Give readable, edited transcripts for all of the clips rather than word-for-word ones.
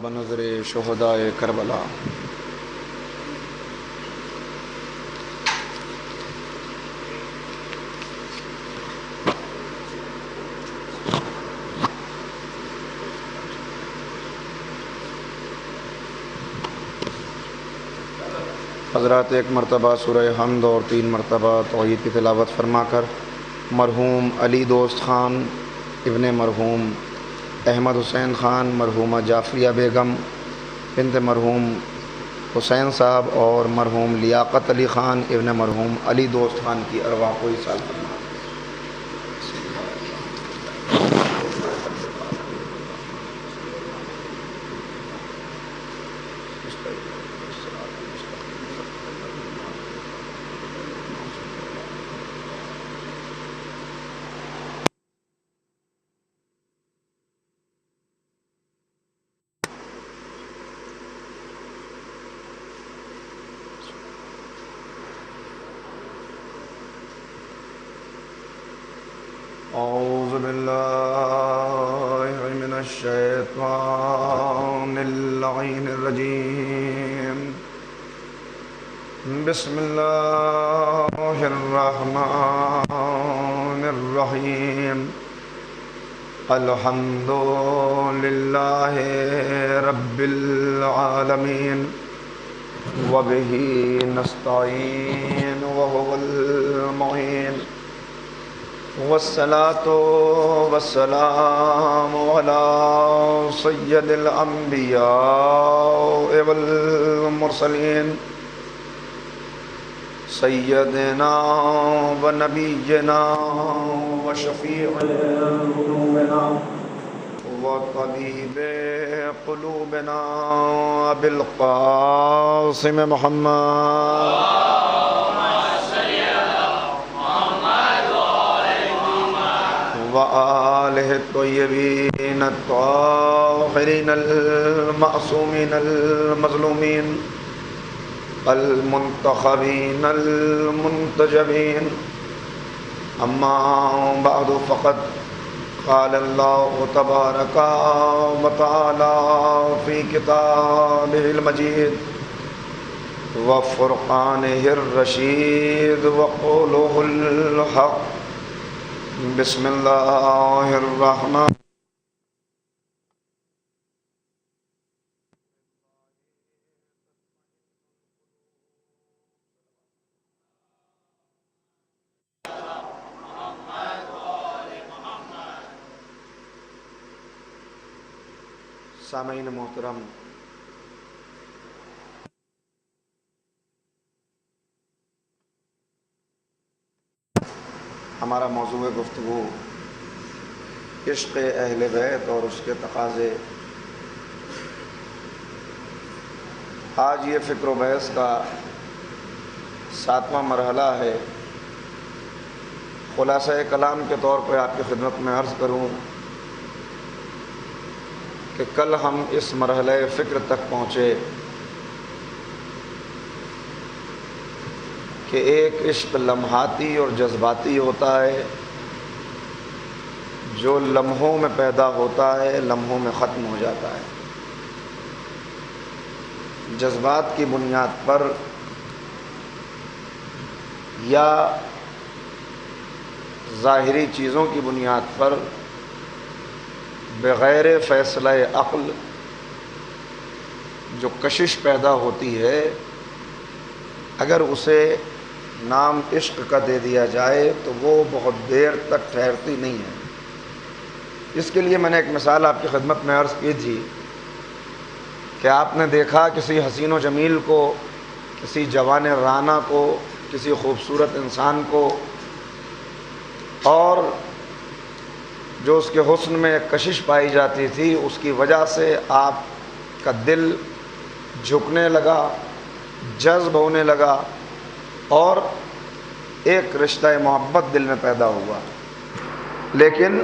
بنظر شہدائے کربلا۔ حضرات ایک مرتبہ سورہ حمد اور 3 مرتبہ توحید کی تلاوت فرما کر مرحوم علی دوست خان ابن مرحوم احمد حسین خان، مرحومہ جعفریہ بیگم بنت مرحوم حسین صاحب اور مرحوم لیاقت علی خان ابن مرحوم علی دوست خان کی ارواح کو ایصال فرما۔ اعوذ باللہ من الشیطان اللعین الرجیم، بسم اللہ الرحمن الرحیم، الحمد للہ رب العالمین، وبہ نستعین وہو المعین، والصلاة والسلام على سید الانبیاء والمرسلین، سیدنا و نبینا و شفیع ذنوبنا و طبیب قلوبنا ابی القاسم محمد وآلہ الطیبین الطاہرین المعصومین المظلومین المنتخبین المنتجبین، اما بعد فقد قال اللہ تبارک و تعالی فی کتابہ المجید وفرقانہ الرشید وقولہ الحق، بسم اللہ الرحمن سامعین محترم، ہمارا موضوع گفتگو عشق اہل بیت اور اس کے تقاضے۔ آج یہ فکر و بحث کا 7واں مرحلہ ہے۔ خلاصہ کلام کے طور پہ آپ کی خدمت میں عرض کروں کہ کل ہم اس مرحلہ فکر تک پہنچے کہ ایک عشق لمحاتی اور جذباتی ہوتا ہے، جو لمحوں میں پیدا ہوتا ہے، لمحوں میں ختم ہو جاتا ہے۔ جذبات کی بنیاد پر یا ظاہری چیزوں کی بنیاد پر بغیر فیصلہ عقل جو کشش پیدا ہوتی ہے، اگر اسے نام عشق کا دے دیا جائے تو وہ بہت دیر تک ٹھہرتی نہیں ہے۔ اس کے لیے میں نے ایک مثال آپ کی خدمت میں عرض کی تھی کہ آپ نے دیکھا کسی حسین و جمیل کو، کسی جوان رانا کو، کسی خوبصورت انسان کو، اور جو اس کے حسن میں ایک کشش پائی جاتی تھی، اس کی وجہ سے آپ کا دل جھکنے لگا، جذب ہونے لگا اور ایک رشتہ محبت دل میں پیدا ہوا۔ لیکن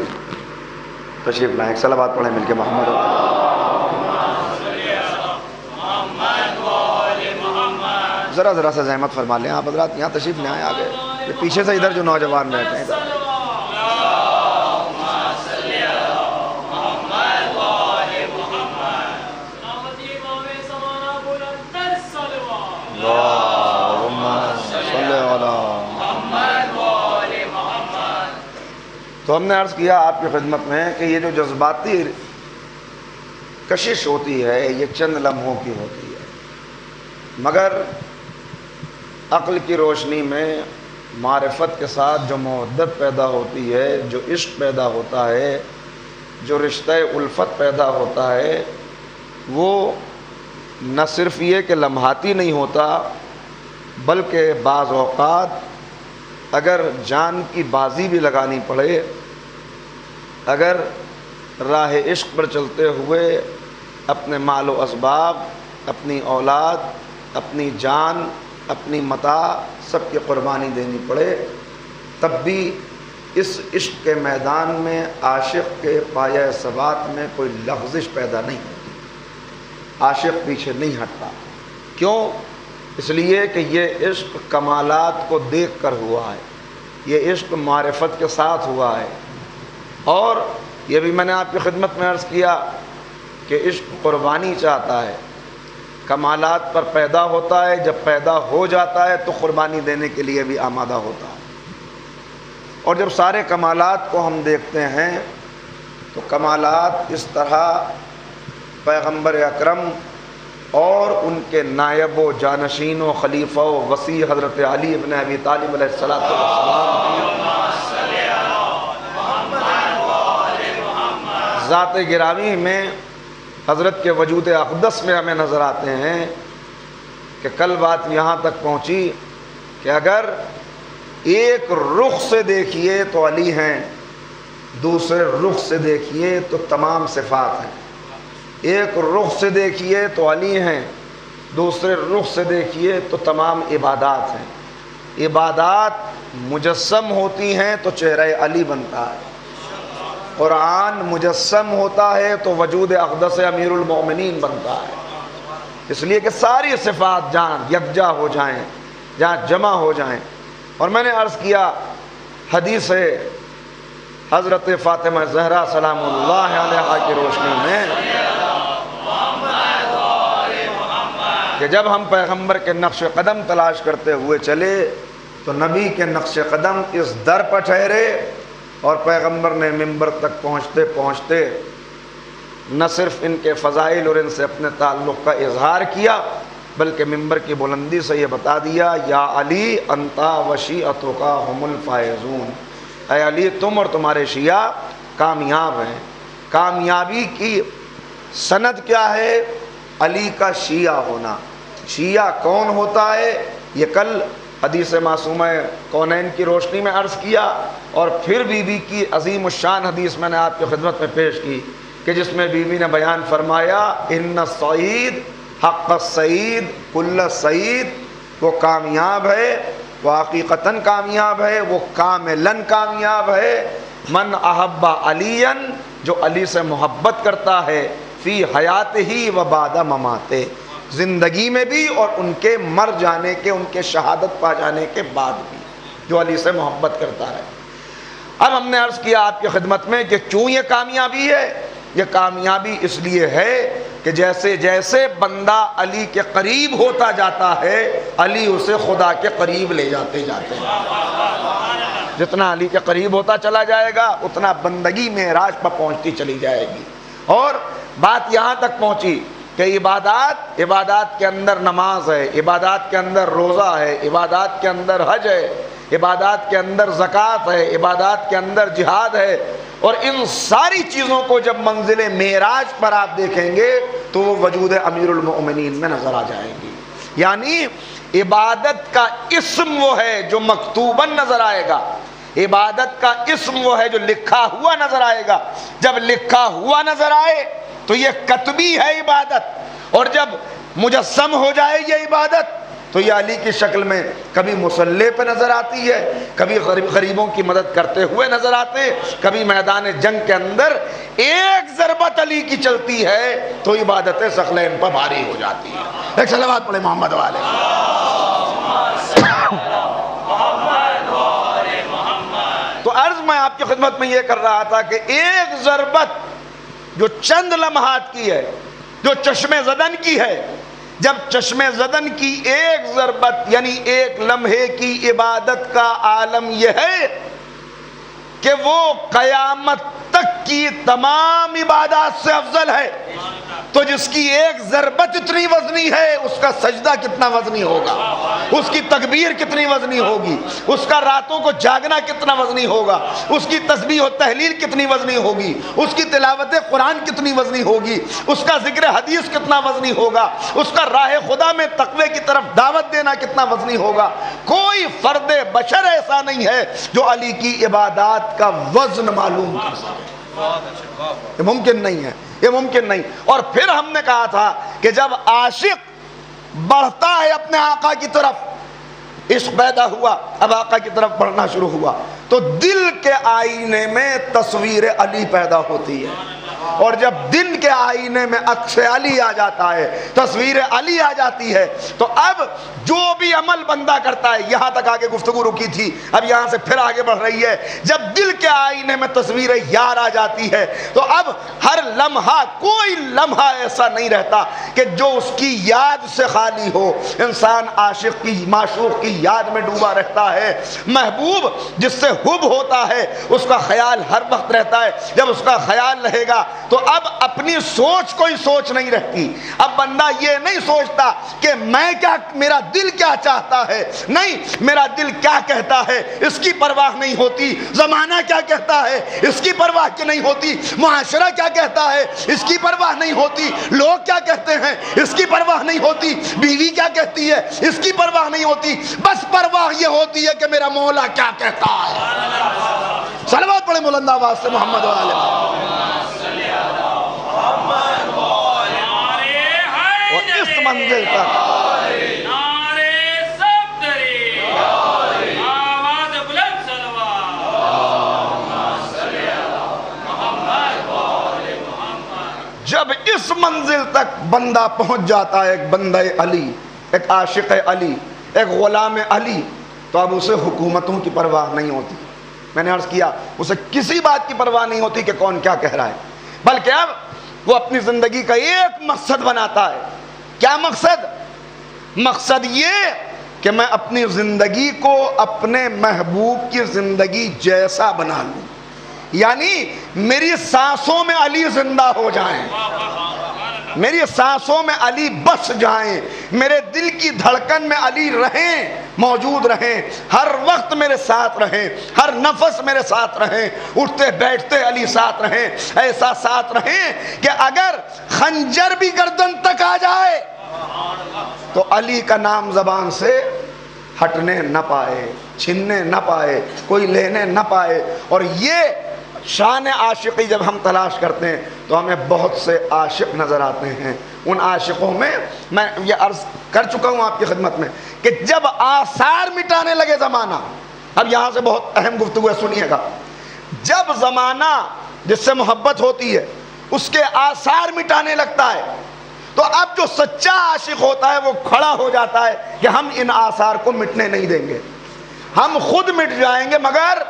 تشریف لائیں، ایک صلوات پڑھیں مل کے محمد۔ ذرا سا زحمت فرما لیں آپ حضرات، یہاں تشریف لے آئیں آگے، پیچھے سے ادھر جو نوجوان بیٹھے ہیں ادھر۔ تو ہم نے عرض کیا آپ کی خدمت میں کہ یہ جو جذباتی کشش ہوتی ہے یہ چند لمحوں کی ہوتی ہے، مگر عقل کی روشنی میں معرفت کے ساتھ جو محبت پیدا ہوتی ہے، جو عشق پیدا ہوتا ہے، جو رشتہ الفت پیدا ہوتا ہے، وہ نہ صرف یہ کہ لمحاتی نہیں ہوتا، بلکہ بعض اوقات اگر جان کی بازی بھی لگانی پڑے، اگر راہ عشق پر چلتے ہوئے اپنے مال و اسباب، اپنی اولاد، اپنی جان، اپنی متاع سب کی قربانی دینی پڑے، تب بھی اس عشق کے میدان میں عاشق کے پایہ ثبات میں کوئی لغزش پیدا نہیں ہوتی، عاشق پیچھے نہیں ہٹتا۔ کیوں؟ اس لیے کہ یہ عشق کمالات کو دیکھ کر ہوا ہے، یہ عشق معرفت کے ساتھ ہوا ہے، اور یہ بھی میں نے آپ کی خدمت میں عرض کیا کہ عشق قربانی چاہتا ہے، کمالات پر پیدا ہوتا ہے، جب پیدا ہو جاتا ہے تو قربانی دینے کے لیے بھی آمادہ ہوتا ہے۔ اور جب سارے کمالات کو ہم دیکھتے ہیں تو کمالات اس طرح پیغمبر اکرم اور ان کے نائب و جانشین و خلیفہ و وصی حضرت علی ابن ابی طالب علیہ الصلوۃ والسلام ذات گرامی میں حضرت کے وجود اقدس میں ہمیں نظر آتے ہیں کہ کل بات یہاں تک پہنچی کہ اگر ایک رخ سے دیکھیے تو علی ہیں، دوسرے رخ سے دیکھیے تو تمام صفات ہیں، ایک رخ سے دیکھیے تو علی ہیں، دوسرے رخ سے دیکھیے تو تمام عبادات ہیں۔ عبادات مجسم ہوتی ہیں تو چہرہ علی بنتا ہے، قرآن مجسم ہوتا ہے تو وجود اقدس امیر المومنین بنتا ہے، اس لیے کہ ساری صفات جہاں یکجا ہو جائیں، جہاں جمع ہو جائیں۔ اور میں نے عرض کیا حدیث حضرت فاطمہ زہرا سلام اللہ علیہا کی روشنی میں کہ جب ہم پیغمبر کے نقش قدم تلاش کرتے ہوئے چلے تو نبی کے نقش قدم اس در پر ٹھہرے، اور پیغمبر نے منبر تک پہنچتے پہنچتے نہ صرف ان کے فضائل اور ان سے اپنے تعلق کا اظہار کیا، بلکہ منبر کی بلندی سے یہ بتا دیا یا علی انتا وشیعتک ہم الفائزون، اے علی تم اور تمہارے شیعہ کامیاب ہیں۔ کامیابی کی سند کیا ہے؟ علی کا شیعہ ہونا۔ شیعہ کون ہوتا ہے؟ یہ کل حدیث معصومہ کونین کی روشنی میں عرض کیا، اور پھر بی بی کی عظیم الشان حدیث میں نے آپ کی خدمت میں پیش کی کہ جس میں بی بی نے بیان فرمایا ان السعید حق السعید کل سعید، وہ کامیاب ہے، وہ حقیقتاً کامیاب ہے، وہ کاملاً کامیاب ہے، من احب علی، جو علی سے محبت کرتا ہے، فی حیات ہی و بعد مماتے، زندگی میں بھی اور ان کے مر جانے کے، ان کے شہادت پا جانے کے بعد بھی، جو علی سے محبت کرتا ہے۔ اب ہم نے عرض کیا آپ کی خدمت میں کہ کیوں یہ کامیابی ہے؟ یہ کامیابی اس لیے ہے کہ جیسے جیسے بندہ علی کے قریب ہوتا جاتا ہے، علی اسے خدا کے قریب لے جاتے ہیں۔ جتنا علی کے قریب ہوتا چلا جائے گا اتنا بندگی معراج پر پہنچتی چلی جائے گی۔ اور بات یہاں تک پہنچی کہ عبادات کے اندر نماز ہے، عبادات کے اندر روزہ ہے، عبادات کے اندر حج ہے، عبادات کے اندر زکوٰۃ ہے، عبادات کے اندر جہاد ہے، اور ان ساری چیزوں کو جب منزل معراج پر آپ دیکھیں گے تو وہ وجود امیر المؤمنین میں نظر آ جائیں گی۔ یعنی عبادت کا اسم وہ ہے جو مکتوباً نظر آئے گا، عبادت کا اسم وہ ہے جو لکھا ہوا نظر آئے گا۔ جب لکھا ہوا نظر آئے تو یہ کتبی ہے عبادت، اور جب مجسم ہو جائے یہ عبادت تو یہ علی کی شکل میں کبھی مصلی پہ نظر آتی ہے، کبھی غریبوں کی مدد کرتے ہوئے نظر آتے ہیں، کبھی میدان جنگ کے اندر ایک ضربت علی کی چلتی ہے تو عبادت ثقلین پر بھاری ہو جاتی ہے۔ ایک صلوات پڑھے محمد والے۔ تو عرض میں آپ کی خدمت میں یہ کر رہا تھا کہ ایک ضربت جو چند لمحات کی ہے، جو چشم زدن کی ہے، جب چشم زدن کی ایک ضربت یعنی ایک لمحے کی عبادت کا عالم یہ ہے کہ وہ قیامت تک کی تمام عبادات سے افضل ہے، تو جس کی ایک ضربت اتنی وزنی ہے اس کا سجدہ کتنا وزنی ہوگا، اس کی تکبیر کتنی وزنی ہوگی، اس کا راتوں کو جاگنا کتنا وزنی ہوگا، اس کی تسبیح و تحلیل کتنی وزنی ہوگی، اس کی تلاوت قرآن کتنی وزنی ہوگی، اس کا ذکر حدیث کتنا وزنی ہوگا، اس کا راہ خدا میں تقوی کی طرف دعوت دینا کتنا وزنی ہوگا۔ کوئی فرد بشر ایسا نہیں ہے جو علی کی عبادات کا وزن معلوم کر سکے، یہ ممکن نہیں ہے، یہ ممکن نہیں۔ اور پھر ہم نے کہا تھا کہ جب عاشق بڑھتا ہے اپنے آقا کی طرف، عشق پیدا ہوا، اب آقا کی طرف بڑھنا شروع ہوا، تو دل کے آئینے میں تصویر علی پیدا ہوتی ہے، اور جب دل کے آئینے میں عکس علی آ جاتا ہے، تصویر علی آ جاتی ہے، تو اب جو بھی عمل بندہ کرتا ہے، یہاں تک آگے گفتگو رکی تھی، اب یہاں سے پھر آگے بڑھ رہی ہے، جب دل کے آئینے میں تصویر یار آ جاتی ہے تو اب ہر لمحہ، کوئی لمحہ ایسا نہیں رہتا کہ جو اس کی یاد سے خالی ہو۔ انسان عاشق کی، معشوق کی یاد میں ڈوبا رہتا ہے، محبوب جس سے حب ہوتا ہے اس کا خیال ہر وقت رہتا ہے۔ جب اس کا خیال رہے گا تو اب اپنی سوچ کوئی سوچ نہیں رہتی، اب بندہ یہ نہیں سوچتا کہ میں کیا، میرا دل کیا چاہتا ہے، نہیں، میرا دل کیا کہتا ہے اس کی پرواہ نہیں ہوتی، زمانہ کیا کہتا ہے اس کی پرواہ کی نہیں ہوتی، معاشرہ کیا کہتا ہے اس کی پرواہ نہیں ہوتی، لوگ کیا کہتے ہیں اس کی پرواہ نہیں ہوتی، بیوی کیا کہتی ہے اس کی پرواہ نہیں ہوتی، بس پرواہ یہ ہوتی ہے کہ میرا مولا کیا کہتا ہے۔ صلوات پڑھیں بلند آواز سے محمد والے، اور اس منزل تک جب اس منزل تک بندہ پہنچ جاتا ہے، ایک بندہ علی، ایک عاشق علی، ایک غلام علی، تو اب اسے حکومتوں کی پرواہ نہیں ہوتی۔ میں نے عرض کیا اسے کسی بات کی پرواہ نہیں ہوتی کہ کون کیا کہہ رہا ہے، بلکہ اب وہ اپنی زندگی کا ایک مقصد بناتا ہے۔ کیا مقصد؟ مقصد یہ کہ میں اپنی زندگی کو اپنے محبوب کی زندگی جیسا بنا لوں، یعنی میری سانسوں میں علی زندہ ہو جائیں، میری سانسوں میں علی بس جائیں، میرے دل کی دھڑکن میں علی رہیں، موجود رہیں، ہر وقت میرے ساتھ رہیں، ہر نفس میرے ساتھ رہیں، اٹھتے بیٹھتے علی ساتھ رہیں، ایسا ساتھ رہیں کہ اگر خنجر بھی گردن تک آ جائے تو علی کا نام زبان سے ہٹنے نہ پائے، چھننے نہ پائے، کوئی لینے نہ پائے۔ اور یہ شان عاشقی جب ہم تلاش کرتے ہیں تو ہمیں بہت سے عاشق نظر آتے ہیں۔ ان عاشقوں میں میں یہ عرض کر چکا ہوں آپ کی خدمت میں کہ جب آثار مٹانے لگے زمانہ، اب یہاں سے بہت اہم گفتگو ہے، سنیے گا، جب زمانہ جس سے محبت ہوتی ہے اس کے آثار مٹانے لگتا ہے تو اب جو سچا عاشق ہوتا ہے وہ کھڑا ہو جاتا ہے کہ ہم ان آثار کو مٹنے نہیں دیں گے، ہم خود مٹ جائیں گے مگر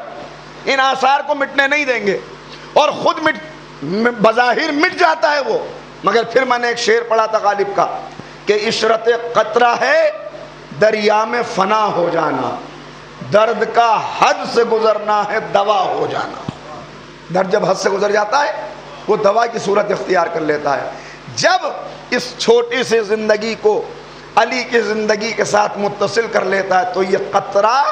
ان آثار کو مٹنے نہیں دیں گے۔ اور خود بظاہر مٹ جاتا ہے وہ، مگر پھر میں نے ایک شعر پڑھا تھا غالب کا کہ عشرت قطرہ ہے دریا میں فنا ہو جانا، درد کا حد سے گزرنا ہے دوا ہو جانا۔ درد جب حد سے گزر جاتا ہے وہ دوا کی صورت اختیار کر لیتا ہے۔ جب اس چھوٹی سی زندگی کو علی کی زندگی کے ساتھ متصل کر لیتا ہے تو یہ قطرہ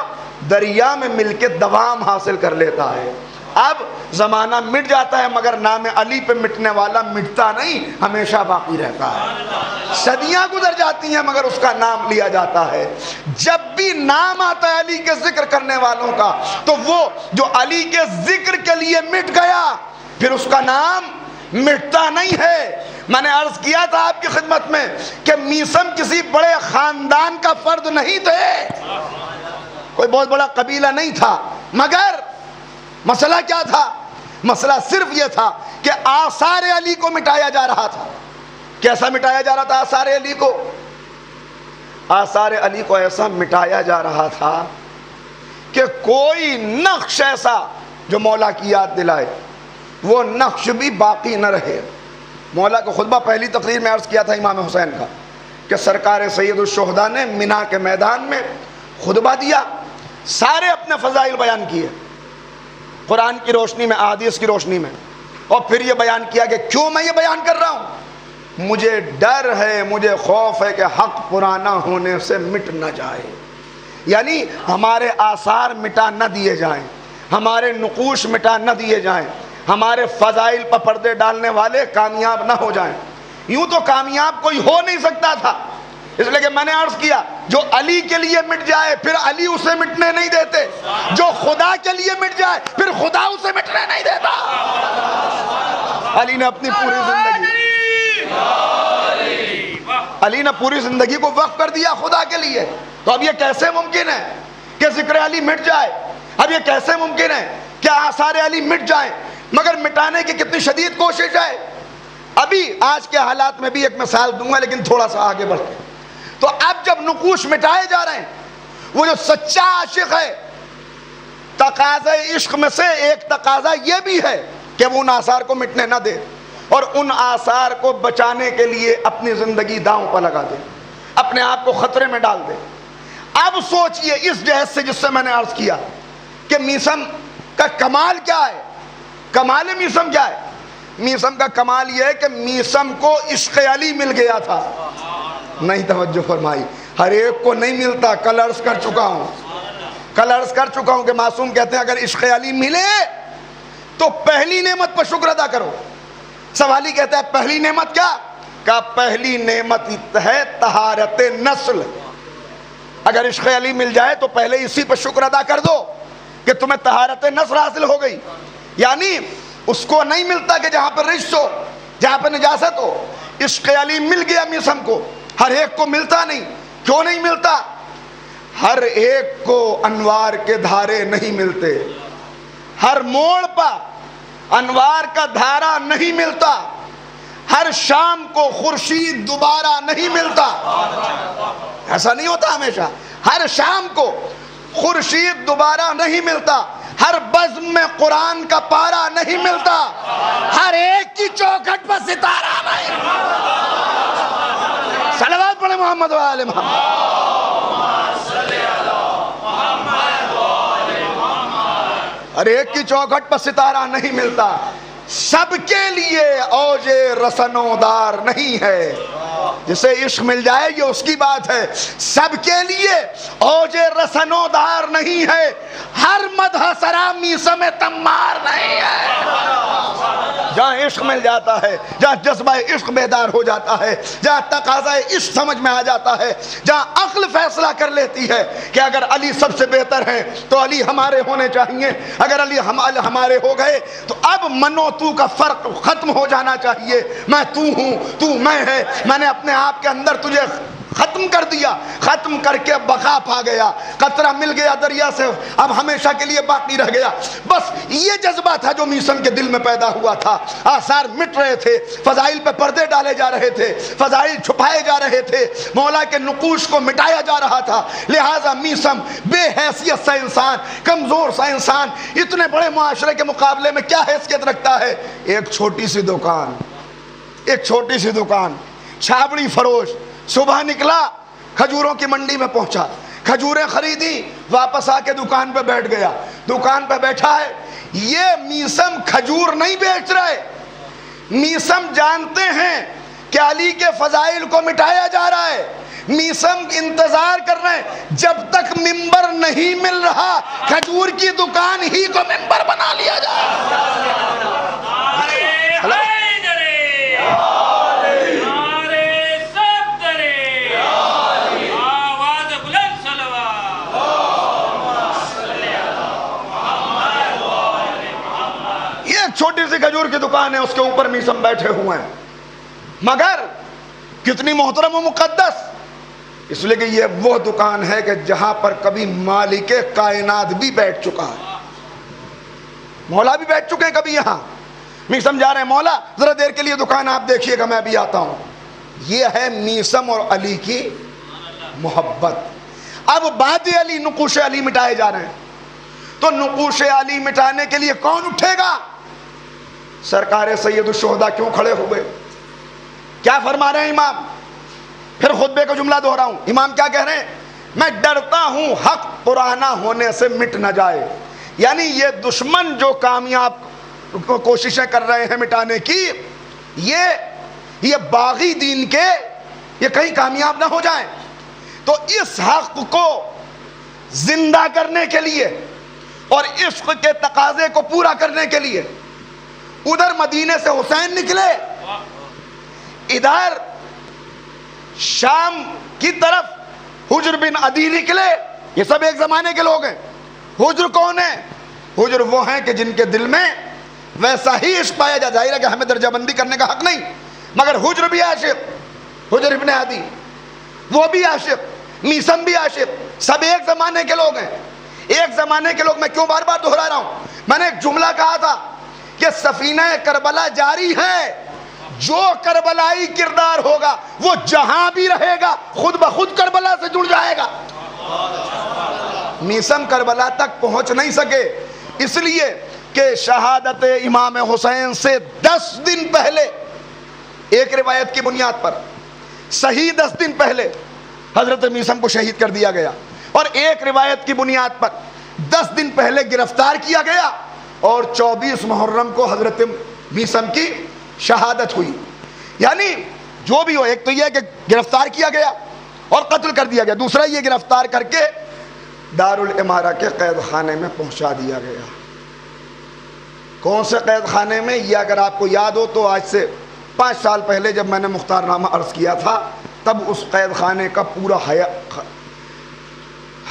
دریا میں مل کے دوام حاصل کر لیتا ہے۔ اب زمانہ مٹ جاتا ہے مگر نام علی پہ مٹنے والا مٹتا نہیں، ہمیشہ باقی رہتا ہے۔ صدیاں گزر جاتی ہیں مگر اس کا نام لیا جاتا ہے۔ جب بھی نام آتا ہے علی کے ذکر کرنے والوں کا تو وہ جو علی کے ذکر کے لیے مٹ گیا پھر اس کا نام مٹتا نہیں ہے۔ میں نے عرض کیا تھا آپ کی خدمت میں کہ میثم کسی بڑے خاندان کا فرد نہیں تھے، کوئی بہت بڑا قبیلہ نہیں تھا، مگر مسئلہ کیا تھا؟ مسئلہ صرف یہ تھا کہ آثار علی کو مٹایا جا رہا تھا۔ کیسا مٹایا جا رہا تھا آثار علی کو؟ آثار علی کو ایسا مٹایا جا رہا تھا کہ کوئی نقش ایسا جو مولا کی یاد دلائے وہ نقش بھی باقی نہ رہے۔ مولا کو خطبہ پہلی تقریر میں عرض کیا تھا امام حسین کا کہ سرکار سید الشہداء نے منا کے میدان میں خطبہ دیا، سارے اپنے فضائل بیان کیے، قرآن کی روشنی میں، احادیث کی روشنی میں، اور پھر یہ بیان کیا کہ کیوں میں یہ بیان کر رہا ہوں؟ مجھے ڈر ہے، مجھے خوف ہے کہ حق پرانا ہونے سے مٹ نہ جائے، یعنی ہمارے آثار مٹا نہ دیے جائیں، ہمارے نقوش مٹا نہ دیے جائیں، ہمارے فضائل پر پردے ڈالنے والے کامیاب نہ ہو جائیں۔ یوں تو کامیاب کوئی ہو نہیں سکتا تھا، اس لیے کہ میں نے عرض کیا جو علی کے لیے مٹ جائے پھر علی اسے مٹنے نہیں دیتے، جو خدا کے لیے مٹ جائے پھر خدا اسے مٹنے نہیں دیتا۔ علی نے اپنی پوری زندگی کو وقف کر دیا خدا کے لیے، تو اب یہ کیسے ممکن ہے کہ ذکر علی مٹ جائے؟ اب یہ کیسے ممکن ہے کہ آثار علی مٹ جائیں؟ مگر مٹانے کی کتنی شدید کوشش ہے۔ ابھی آج کے حالات میں بھی ایک مثال دوں گا، لیکن تھوڑا سا آگے بڑھ کے، تو اب جب نقوش مٹائے جا رہے ہیں، وہ جو سچا عاشق ہے، تقاضا عشق میں سے ایک تقاضا یہ بھی ہے کہ وہ ان آثار کو مٹنے نہ دے، اور ان آثار کو بچانے کے لیے اپنی زندگی داؤں پر لگا دے، اپنے آپ کو خطرے میں ڈال دے۔ اب سوچئے اس جہت سے جس سے میں نے عرض کیا کہ میثم کا کمال کیا ہے، کمال میثم کیا ہے؟ میثم کا کمال یہ ہے کہ میثم کو عشق علی مل گیا تھا۔ نہیں توجہ فرمائی، ہر ایک کو نہیں ملتا۔ کل عرض کر چکا ہوں کہ معصوم کہتے ہیں اگر عشق علی ملے تو پہلی نعمت پر شکر ادا کرو۔ سوالی کہتا ہے پہلی نعمت کیا؟ کہ پہلی نعمت ہے طہارت نسل۔ اگر عشق علی مل جائے تو پہلے اسی پر شکر ادا کر دو کہ تمہیں طہارت نسل حاصل ہو گئی۔ یعنی اس کو نہیں ملتا کہ جہاں پر رجس ہو، جہاں پر نجاست ہو۔ عشق علی مل گیا میثم کو، ہر ایک کو ملتا نہیں۔ کیوں نہیں ملتا؟ ہر ایک کو انوار کے دھارے نہیں ملتے، ہر موڑ پر انوار کا دھارا نہیں ملتا، ہر شام کو خورشید دوبارہ نہیں ملتا۔ ایسا نہیں ہوتا ہمیشہ، ہر شام کو خورشید دوبارہ نہیں ملتا، ہر بزم میں قرآن کا پارا نہیں ملتا، ہر ایک کی چوکھٹ پر ستارہ نہیں۔ صلوات پڑھیں محمد و آل محمد۔ ہر ایک کی چوکھٹ پر ستارہ نہیں ملتا۔ سب کے لیے اوج رسن و دار نہیں ہے۔ جسے عشق مل جائے یہ اس کی بات ہے، سب کے لیے اوج رسن و دار نہیں ہے، ہر مدح سرا میثم تمار نہیں ہے۔ جہاں عشق مل جاتا ہے، جہاں جذبہ عشق بیدار ہو جاتا ہے، جہاں تقاضا عشق سمجھ میں آ جاتا ہے، جہاں عقل فیصلہ کر لیتی ہے کہ اگر علی سب سے بہتر ہیں تو علی ہمارے ہونے چاہیے، اگر علی ہمارے ہو گئے تو اب من و تو کا فرق ختم ہو جانا چاہیے۔ میں تو ہوں، تو میں ہے، میں نے اپنے آپ کے اندر تجھے ختم کر دیا، ختم کر کے بقا پا گیا، قطرہ مل گیا دریا سے، اب ہمیشہ کے لیے باقی رہ گیا۔ بس یہ جذبہ تھا جو میثم کے دل میں پیدا ہوا تھا۔ آثار مٹ رہے تھے، فضائل پہ پردے ڈالے جا رہے تھے، فضائل چھپائے جا رہے تھے، مولا کے نقوش کو مٹایا جا رہا تھا۔ لہٰذا میثم بے حیثیت سا انسان، کمزور سا انسان، اتنے بڑے معاشرے کے مقابلے میں کیا حیثیت رکھتا ہے؟ ایک چھوٹی سی دکان، چھابڑی فروش، صبح نکلا، کھجوروں کی منڈی میں پہنچا، کھجوریں خریدی، واپس آ کے دکان پہ بیٹھ گیا۔ دکان پہ بیٹھا ہے، یہ میثم کھجور نہیں بیچ رہے، میثم جانتے ہیں کہ علی کے فضائل کو مٹایا جا رہا ہے۔ میثم انتظار کر رہے ہیں جب تک ممبر نہیں مل رہا، کھجور کی دکان ہی کو ممبر بنا لیا جائے۔ چھوٹی سی کھجور کی دکان ہے، اس کے اوپر میثم بیٹھے ہوئے ہیں، مگر کتنی محترم و مقدس، اس لیے کہ یہ وہ دکان ہے کہ جہاں پر کبھی مالک کائنات بھی بیٹھ چکا ہے، مولا بھی بیٹھ چکے ہیں کبھی یہاں۔ میثم جا رہے ہیں، مولا ذرا دیر کے لیے دکان آپ دیکھیے گا، میں ابھی آتا ہوں۔ یہ ہے میثم اور علی کی محبت۔ اب بعد علی نقوش علی مٹائے جا رہے ہیں، تو نقوش علی مٹانے کے لیے کون اٹھے گا؟ سرکار سید الشہداء کیوں کھڑے ہوئے؟ کیا فرما رہے ہیں امام؟ پھر خطبے کا جملہ دہراؤں، امام کیا کہہ رہے ہیں؟ میں ڈرتا ہوں حق پرانا ہونے سے مٹ نہ جائے، یعنی یہ دشمن جو کامیاب کوششیں کر رہے ہیں مٹانے کی، یہ باغی دین کے یہ کہیں کامیاب نہ ہو جائیں. تو اس حق کو زندہ کرنے کے لیے اور عشق کے تقاضے کو پورا کرنے کے لیے ادھر مدینے سے حسین نکلے، ادھر شام کی طرف حجر بن عدی نکلے. یہ سب ایک زمانے کے لوگ ہیں. حجر کون ہے؟ حجر وہ ہیں کہ جن کے دل میں ویسا ہی عشق پایا جائے. ظاہر ہے کہ ہمیں درجہ بندی کرنے کا حق نہیں، مگر حجر بھی عاشق، حجر ابن عدی وہ بھی عاشق، میثم بھی عاشق، سب ایک زمانے کے لوگ ہیں. ایک زمانے کے لوگ. میں کیوں بار بار دہرا رہا ہوں؟ میں نے ایک جملہ کہا تھا کہ سفینہ کربلا جاری ہے، جو کربلائی کردار ہوگا وہ جہاں بھی رہے گا خود بخود کربلا سے جڑ جائے گا. میثم کربلا تک پہنچ نہیں سکے اس لیے کہ شہادت امام حسین سے 10 دن پہلے، ایک روایت کی بنیاد پر صحیح 10 دن پہلے حضرت میثم کو شہید کر دیا گیا، اور ایک روایت کی بنیاد پر 10 دن پہلے گرفتار کیا گیا، اور 24 محرم کو حضرت میثم کی شہادت ہوئی. یعنی جو بھی ہو، ایک تو یہ کہ گرفتار کیا گیا اور قتل کر دیا گیا، دوسرا یہ گرفتار کر کے دارالامارہ کے قید خانے میں پہنچا دیا گیا. کون سے قید خانے میں؟ یہ اگر آپ کو یاد ہو تو آج سے 5 سال پہلے جب میں نے مختار نامہ عرض کیا تھا، تب اس قید خانے کا پورا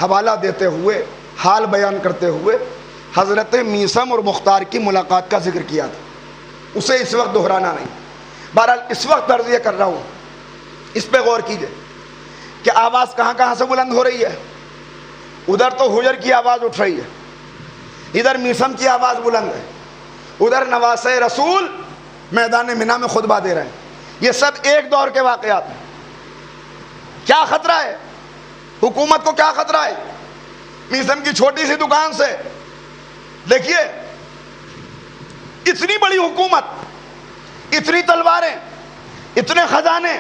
حوالہ دیتے ہوئے، حال بیان کرتے ہوئے حضرت میثم اور مختار کی ملاقات کا ذکر کیا تھا. اسے اس وقت دہرانا نہیں. بہرحال اس وقت عرض یہ کر رہا ہوں، اس پہ غور کیجئے کہ آواز کہاں کہاں سے بلند ہو رہی ہے. ادھر تو حجر کی آواز اٹھ رہی ہے، ادھر میثم کی آواز بلند ہے، ادھر نواسۂ رسول میدان منی میں خطبہ دے رہے ہیں. یہ سب ایک دور کے واقعات ہیں. کیا خطرہ ہے؟ حکومت کو کیا خطرہ ہے؟ میثم کی چھوٹی سی دکان سے دیکھیے اتنی بڑی حکومت، اتنی تلواریں، اتنے خزانے،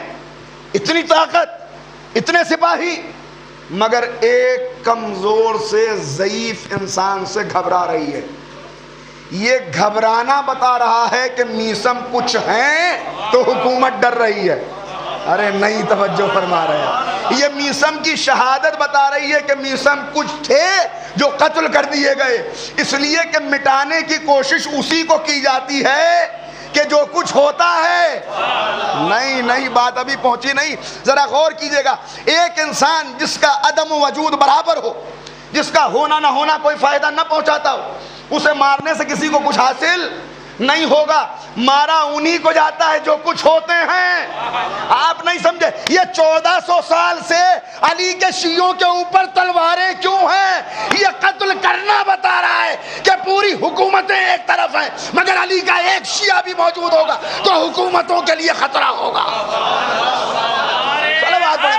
اتنی طاقت، اتنے سپاہی، مگر ایک کمزور سے ضعیف انسان سے گھبرا رہی ہے. یہ گھبرانا بتا رہا ہے کہ میثم کچھ ہیں تو حکومت ڈر رہی ہے. ارے نہیں توجہ فرما رہے ہیں. یہ میثم کی شہادت بتا رہی ہے کہ میثم کچھ تھے جو قتل کر دیے گئے، اس لیے کہ مٹانے کی کوشش اسی کو کی جاتی ہے کہ جو کچھ ہوتا ہے. نہیں بات ابھی پہنچی نہیں. ذرا غور کیجئے گا. ایک انسان جس کا عدم وجود برابر ہو، جس کا ہونا نہ ہونا کوئی فائدہ نہ پہنچاتا ہو، اسے مارنے سے کسی کو کچھ حاصل نہیں ہوگا. مارا انہی کو جاتا ہے جو کچھ ہوتے ہیں. آپ نہیں سمجھے. یہ 1400 سال سے علی کے شیعوں کے اوپر تلواریں کیوں ہیں؟ یہ قتل کرنا بتا رہا ہے کہ پوری حکومتیں ایک طرف ہیں، مگر علی کا ایک شیعہ بھی موجود ہوگا تو حکومتوں کے لیے خطرہ ہوگا. صلوات پڑھیں.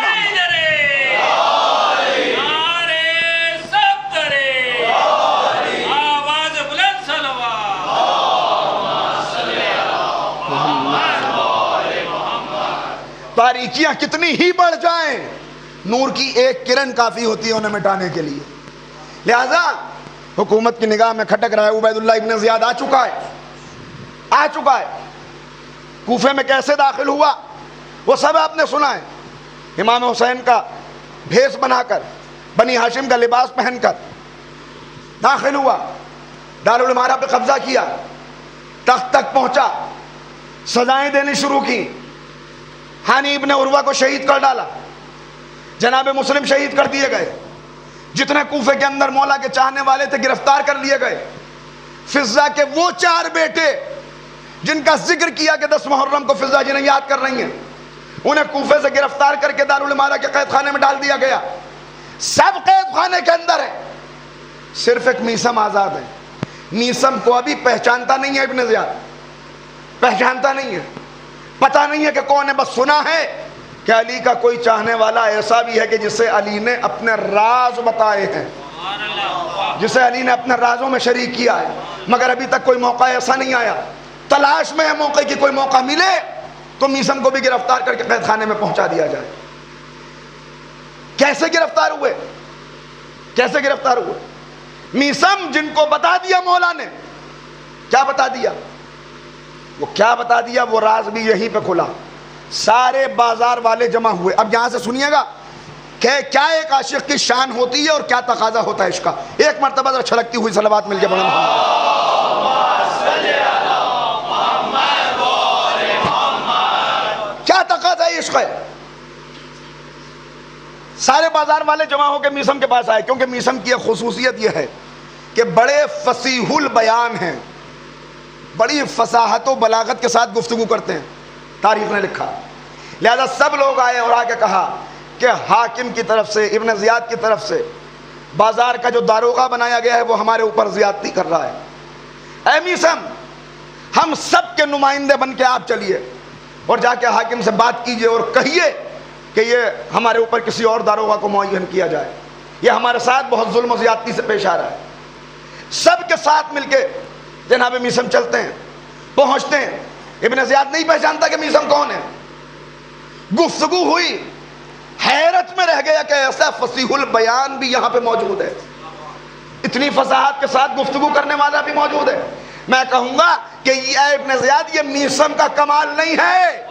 تاریکیاں کتنی ہی بڑھ جائیں، نور کی ایک کرن کافی ہوتی ہے انہیں مٹانے کے لیے. لہذا حکومت کی نگاہ میں کھٹک رہا ہے. عبید اللہ ابن زیاد آ چکا ہے. کوفے میں کیسے داخل ہوا وہ سب آپ نے سنا ہے. امام حسین کا بھیس بنا کر، بنی ہاشم کا لباس پہن کر داخل ہوا، دارالامارہ پہ قبضہ کیا، تخت تک پہنچا، سزائیں دینی شروع کی. ہانی ابن عروہ کو شہید کر ڈالا، جناب مسلم شہید کر دیے گئے، جتنے کوفے کے اندر مولا کے چاہنے والے تھے گرفتار کر لیے گئے. فضہ کے وہ 4 بیٹے جن کا ذکر کیا کہ 10 محرم کو فضہ جنہیں یاد کر رہی ہیں، انہیں کوفے سے گرفتار کر کے دارالامارہ کے قید خانے میں ڈال دیا گیا. سب قید خانے کے اندر ہیں، صرف ایک میثم آزاد ہے. میثم کو ابھی پہچانتا نہیں ہے ابن زیاد، پہچانتا نہیں ہے، پتہ نہیں ہے کہ کون ہے. بس سنا ہے کہ علی کا کوئی چاہنے والا ایسا بھی ہے کہ جسے علی نے اپنے راز بتائے ہیں، جسے علی نے اپنے رازوں میں شریک کیا ہے، مگر ابھی تک کوئی موقع ایسا نہیں آیا. تلاش میں ہے موقع کی، کوئی موقع ملے تو میثم کو بھی گرفتار کر کے قید خانے میں پہنچا دیا جائے. کیسے گرفتار ہوئے؟ میسم جن کو بتا دیا مولا نے، کیا بتا دیا؟ وہ کیا بتا دیا؟ وہ راز بھی یہیں پہ کھلا. سارے بازار والے جمع ہوئے. اب یہاں سے سنیے گا کہ کیا ایک عاشق کی شان ہوتی ہے اور کیا تقاضا ہوتا ہے عشق کا. ایک مرتبہ ذرا چھلکتی ہوئی صلوات مل کے پڑھیں. کیا تقاضا عشق ہے؟ سارے بازار والے جمع ہو کے میسم کے پاس آئے، کیونکہ میسم کی ایک خصوصیت یہ ہے کہ بڑے فصیح البیان ہیں، بڑی فصاحت و بلاغت کے ساتھ گفتگو کرتے ہیں، تاریخ نے لکھا. لہذا سب لوگ آئے اور آ کے کہا کہ حاکم کی طرف سے، ابن زیاد کی طرف سے بازار کا جو داروغہ بنایا گیا ہے وہ ہمارے اوپر زیادتی کر رہا ہے. اے میسم، ہم سب کے نمائندے بن کے آپ چلیے اور جا کے حاکم سے بات کیجئے اور کہیے کہ یہ ہمارے اوپر کسی اور داروغہ کو معین کیا جائے، یہ ہمارے ساتھ بہت ظلم و زیادتی سے پیش آ رہا ہے. سب کے ساتھ مل کے جناب میسم چلتے ہیں، پہنچتے ہیں. ابن زیاد نہیں پہچانتا کہ میسم کون ہے. گفتگو ہوئی، حیرت میں رہ گیا کہ ایسا فصیح البیان بھی یہاں پہ موجود ہے، اتنی فصاحت کے ساتھ گفتگو کرنے والا بھی موجود ہے. میں کہوں گا کہ یہ ابن زیاد، یہ میسم کا کمال نہیں ہے،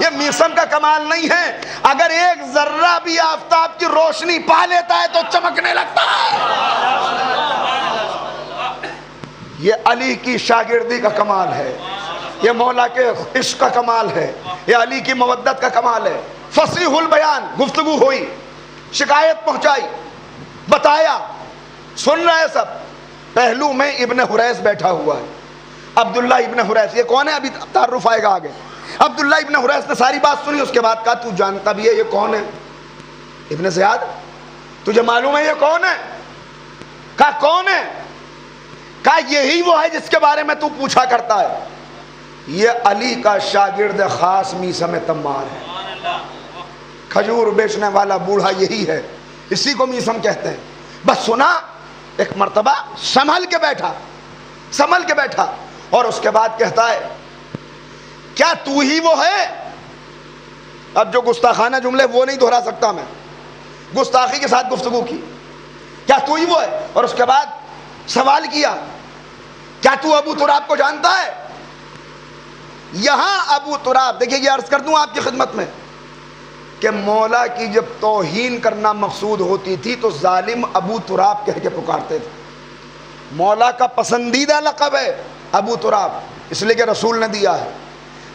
یہ میسم کا کمال نہیں ہے. اگر ایک ذرہ بھی آفتاب کی روشنی پا لیتا ہے تو چمکنے لگتا ہے. یہ علی کی شاگردی کا کمال ہے، یہ مولا کے عشق کا کمال ہے، یہ علی کی مودت کا کمال ہے. فصیح البیان، گفتگو ہوئی، شکایت پہنچائی، بتایا، سن رہے سب. پہلو میں ابن حریث بیٹھا ہوا ہے، عبداللہ ابن حریث. یہ کون ہے؟ ابھی تعارف آئے گا آگے. عبداللہ ابن حریث نے ساری بات سنی، اس کے بعد کہا تو جانتا بھی ہے یہ کون ہے؟ ابن زیاد، تجھے معلوم ہے یہ کون ہے؟ کہا کون ہے؟ کہا یہی وہ ہے جس کے بارے میں تو پوچھا کرتا ہے، یہ علی کا شاگرد خاص میسم تمار ہے، کھجور بیچنے والا بوڑھا یہی ہے، اسی کو میسم کہتے ہیں. بس سنا، ایک مرتبہ سنبھل کے بیٹھا اور اس کے بعد کہتا ہے کیا تو ہی وہ ہے؟ اب جو گستاخانہ جملے وہ نہیں دہرا سکتا میں، گستاخی کے ساتھ گفتگو کی. کیا تو ہی وہ ہے؟ اور اس کے بعد سوال کیا کیا تو ابو تراب کو جانتا ہے؟ یہاں ابو تراب، دیکھیے یہ عرض کر دوں آپ کی خدمت میں کہ مولا کی جب توہین کرنا مقصود ہوتی تھی تو ظالم ابو تراب کہہ کے پکارتے تھے. مولا کا پسندیدہ لقب ہے ابو تراب، اس لیے کہ رسول نے دیا ہے،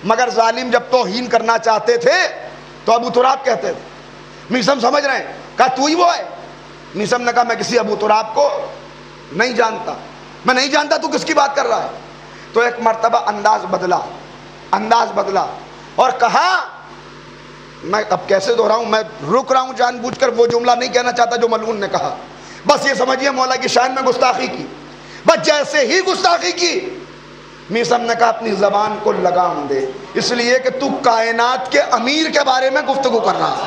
مگر ظالم جب توہین کرنا چاہتے تھے تو ابو تراب کہتے تھے. میسم سمجھ رہے ہیں؟ کہا تو ہی وہ ہے؟ میسم نے کہا میں کسی ابو تراب کو نہیں جانتا. میں نہیں جانتا تو کس کی بات کر رہا ہے؟ تو ایک مرتبہ انداز بدلا اور کہا، میں اب کیسے دہراؤں، میں رک رہا ہوں جان بوجھ کر، وہ جملہ نہیں کہنا چاہتا جو ملعون نے کہا. بس یہ سمجھیے مولا کی شان میں گستاخی کی. بس جیسے ہی گستاخی کی، میسم نے کہا اپنی زبان کو لگام دے، اس لیے کہ تو کائنات کے امیر کے بارے میں گفتگو کر رہا ہے،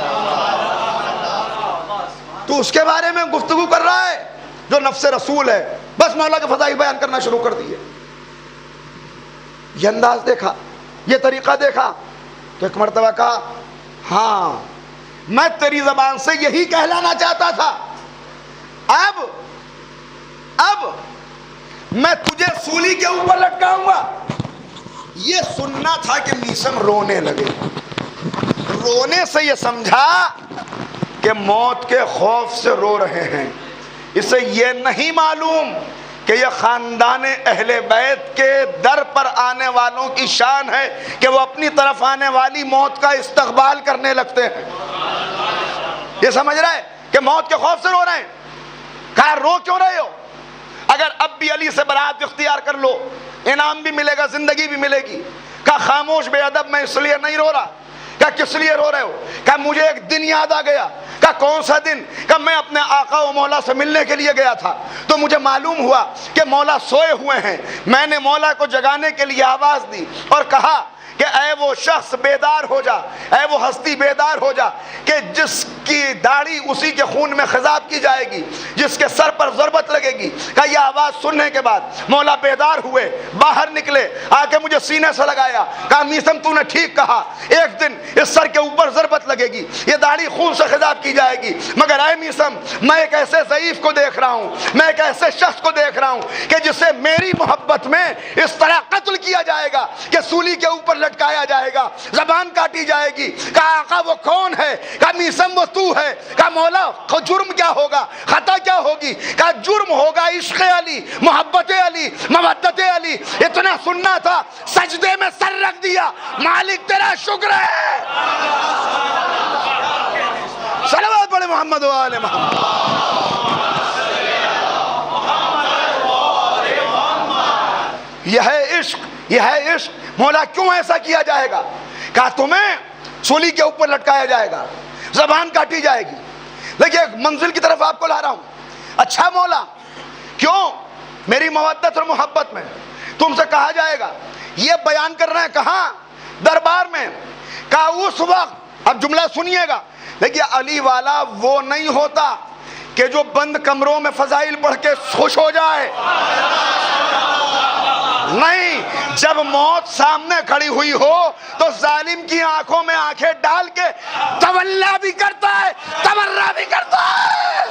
تو اس کے بارے میں گفتگو کر رہا ہے جو نفس رسول ہے. بس مولا کے فضائل بیان کرنا شروع کر دیے. یہ انداز دیکھا، یہ طریقہ دیکھا تو ایک مرتبہ کہا ہاں میں تیری زبان سے یہی کہلانا چاہتا تھا، اب میں تجھے سولی کے اوپر لٹکاؤں گا. یہ سننا تھا کہ میسم رونے لگے. رونے سے یہ سمجھا کہ موت کے خوف سے رو رہے ہیں. اسے یہ نہیں معلوم کہ یہ خاندان اہل بیت کے در پر آنے والوں کی شان ہے کہ وہ اپنی طرف آنے والی موت کا استقبال کرنے لگتے ہیں. یہ سمجھ رہے کہ موت کے خوف سے رو رہے ہیں. کہا رو کیوں رہے ہو؟ اگر اب بھی علی سے برات اختیار کر لو انعام بھی ملے گا، زندگی بھی ملے گی. کہا خاموش بے ادب، میں اس لیے نہیں رو رہا. کہا کس لیے رو رہے ہو؟ کہا مجھے ایک دن یاد آ گیا. کہا کون سا دن؟ کہا میں اپنے آقا و مولا سے ملنے کے لیے گیا تھا تو مجھے معلوم ہوا کہ مولا سوئے ہوئے ہیں. میں نے مولا کو جگانے کے لیے آواز دی اور کہا کہ اے وہ شخص بیدار ہو جا، اے وہ ہستی بیدار ہو جا کہ جس کی داڑھی اسی کے خون میں خضاب کی جائے گی، جس کے سر پر ضربت لگے گی۔ کہ یہ آواز سننے کے بعد مولا بیدار ہوئے، باہر نکلے، آ کے مجھے سینے سے لگایا، کہا میثم تو نے ٹھیک کہا، ایک دن اس سر کے اوپر ضربت لگے گی، یہ داڑھی خون سے خضاب کی جائے گی، مگر اے میثم میں ایک ایسے ضعیف کو دیکھ رہا ہوں، میں ایک ایسے شخص کو دیکھ رہا ہوں کہ جسے میری محبت میں اس طرح قتل کیا جائے گا کہ سولی کے اوپر لٹکایا جائے گا، زبان کاٹی جائے گی۔ کہا آقا وہ کون ہے؟ کہا میثم وہ تو ہے۔ کہا مولا جرم کیا ہوگا، خطا کیا ہوگی؟ کہا جرم ہوگا عشق علی، محبت علی، مودت علی۔ اتنا سننا تھا، سجدے میں سر رکھ دیا، مالک تیرا شکر ہے۔ صلوات پڑھے محمد و آل محمد۔ یہ ہے عشق، یہ ہے عشق۔ مولا کیوں ایسا کیا جائے گا؟ کہا تمہیں سولی کے اوپر لٹکایا جائے گا، زبان کاٹی جائے گی۔ لیکن ایک منزل کی طرف آپ کو لا رہا ہوں۔ اچھا مولا کیوں؟ میری مودت اور محبت میں تم سے کہا جائے گا، یہ بیان کر رہے ہیں کہاں؟ دربار میں۔ کہا اس وقت، اب جملہ سنیے گا، لیکن علی والا وہ نہیں ہوتا کہ جو بند کمروں میں فضائل پڑھ کے خوش ہو جائے، نہیں، جب موت سامنے کھڑی ہوئی ہو تو ظالم کی آنکھوں میں آنکھیں ڈال کے تولا بھی کرتا ہے، تبرہ بھی کرتا ہے۔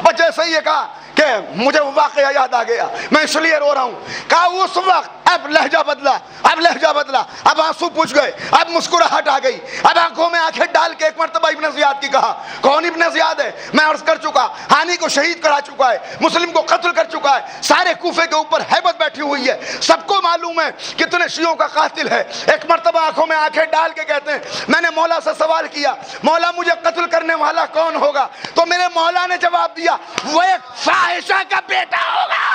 بچے سے یہ کہا کہ مجھے واقعہ یاد آ گیا، میں اس لیے رو رہا ہوں۔ کہا اس وقت اب لہجہ بدلا، اب لہجہ بدلا، اب آنسو پوچھ گئے، اب مسکراہٹ آ گئی، اب آنکھوں میں آنکھیں ڈال کے ایک مرتبہ ابن زیاد کی کہا۔ کون ابن زیاد ہے؟ میں عرض کر چکا، ہانی کو شہید کرا چکا ہے، مسلم کو قتل کر چکا ہے، سارے کوفے کے اوپر ہیبت بیٹھی ہوئی ہے، سب کو معلوم ہے کتنے شیعوں کا قاتل ہے۔ ایک مرتبہ آنکھوں میں آنکھیں ڈال کے کہتے ہیں میں نے مولا سے سوال کیا، مولا مجھے قتل کرنے والا کون ہوگا؟ تو میرے مولا نے جواب دیا وہ ایک فاحشہ کا بیٹا ہوگا۔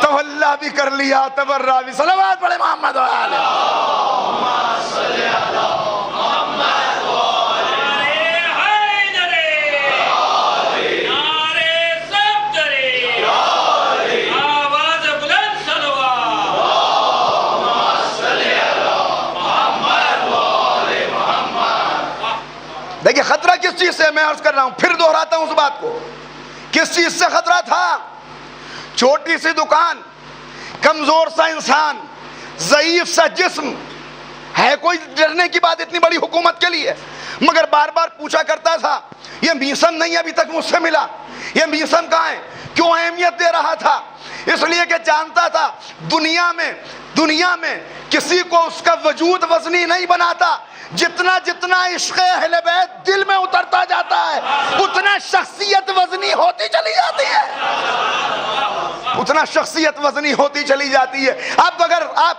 تولا بھی کر لیا، تبرہ بھی۔ صلوات پڑھے محمد و آل دیکھیں خطرہ کس چیز سے، میں عرض کر رہا ہوں، پھر دہراتا ہوں اس بات کو، کس چیز سے خطرہ تھا؟ چھوٹی سی دکان، کمزور سا انسان، ضعیف سا جسم، ہے کوئی ڈرنے کی بات اتنی بڑی حکومت کے لیے؟ مگر بار بار پوچھا کرتا تھا یہ میثم نہیں ابھی تک مجھ سے ملا، یہ میثم کہاں ہے؟ کیوں اہمیت دے رہا تھا؟ اس لیے کہ جانتا تھا دنیا میں کسی کو اس کا وجود وزنی نہیں بناتا، جتنا جتنا عشق اہل بیت دل میں اترتا جاتا ہے اتنا شخصیت وزنی ہوتی چلی جاتی ہے، اتنا شخصیت وزنی ہوتی چلی جاتی ہے۔ اب اگر آپ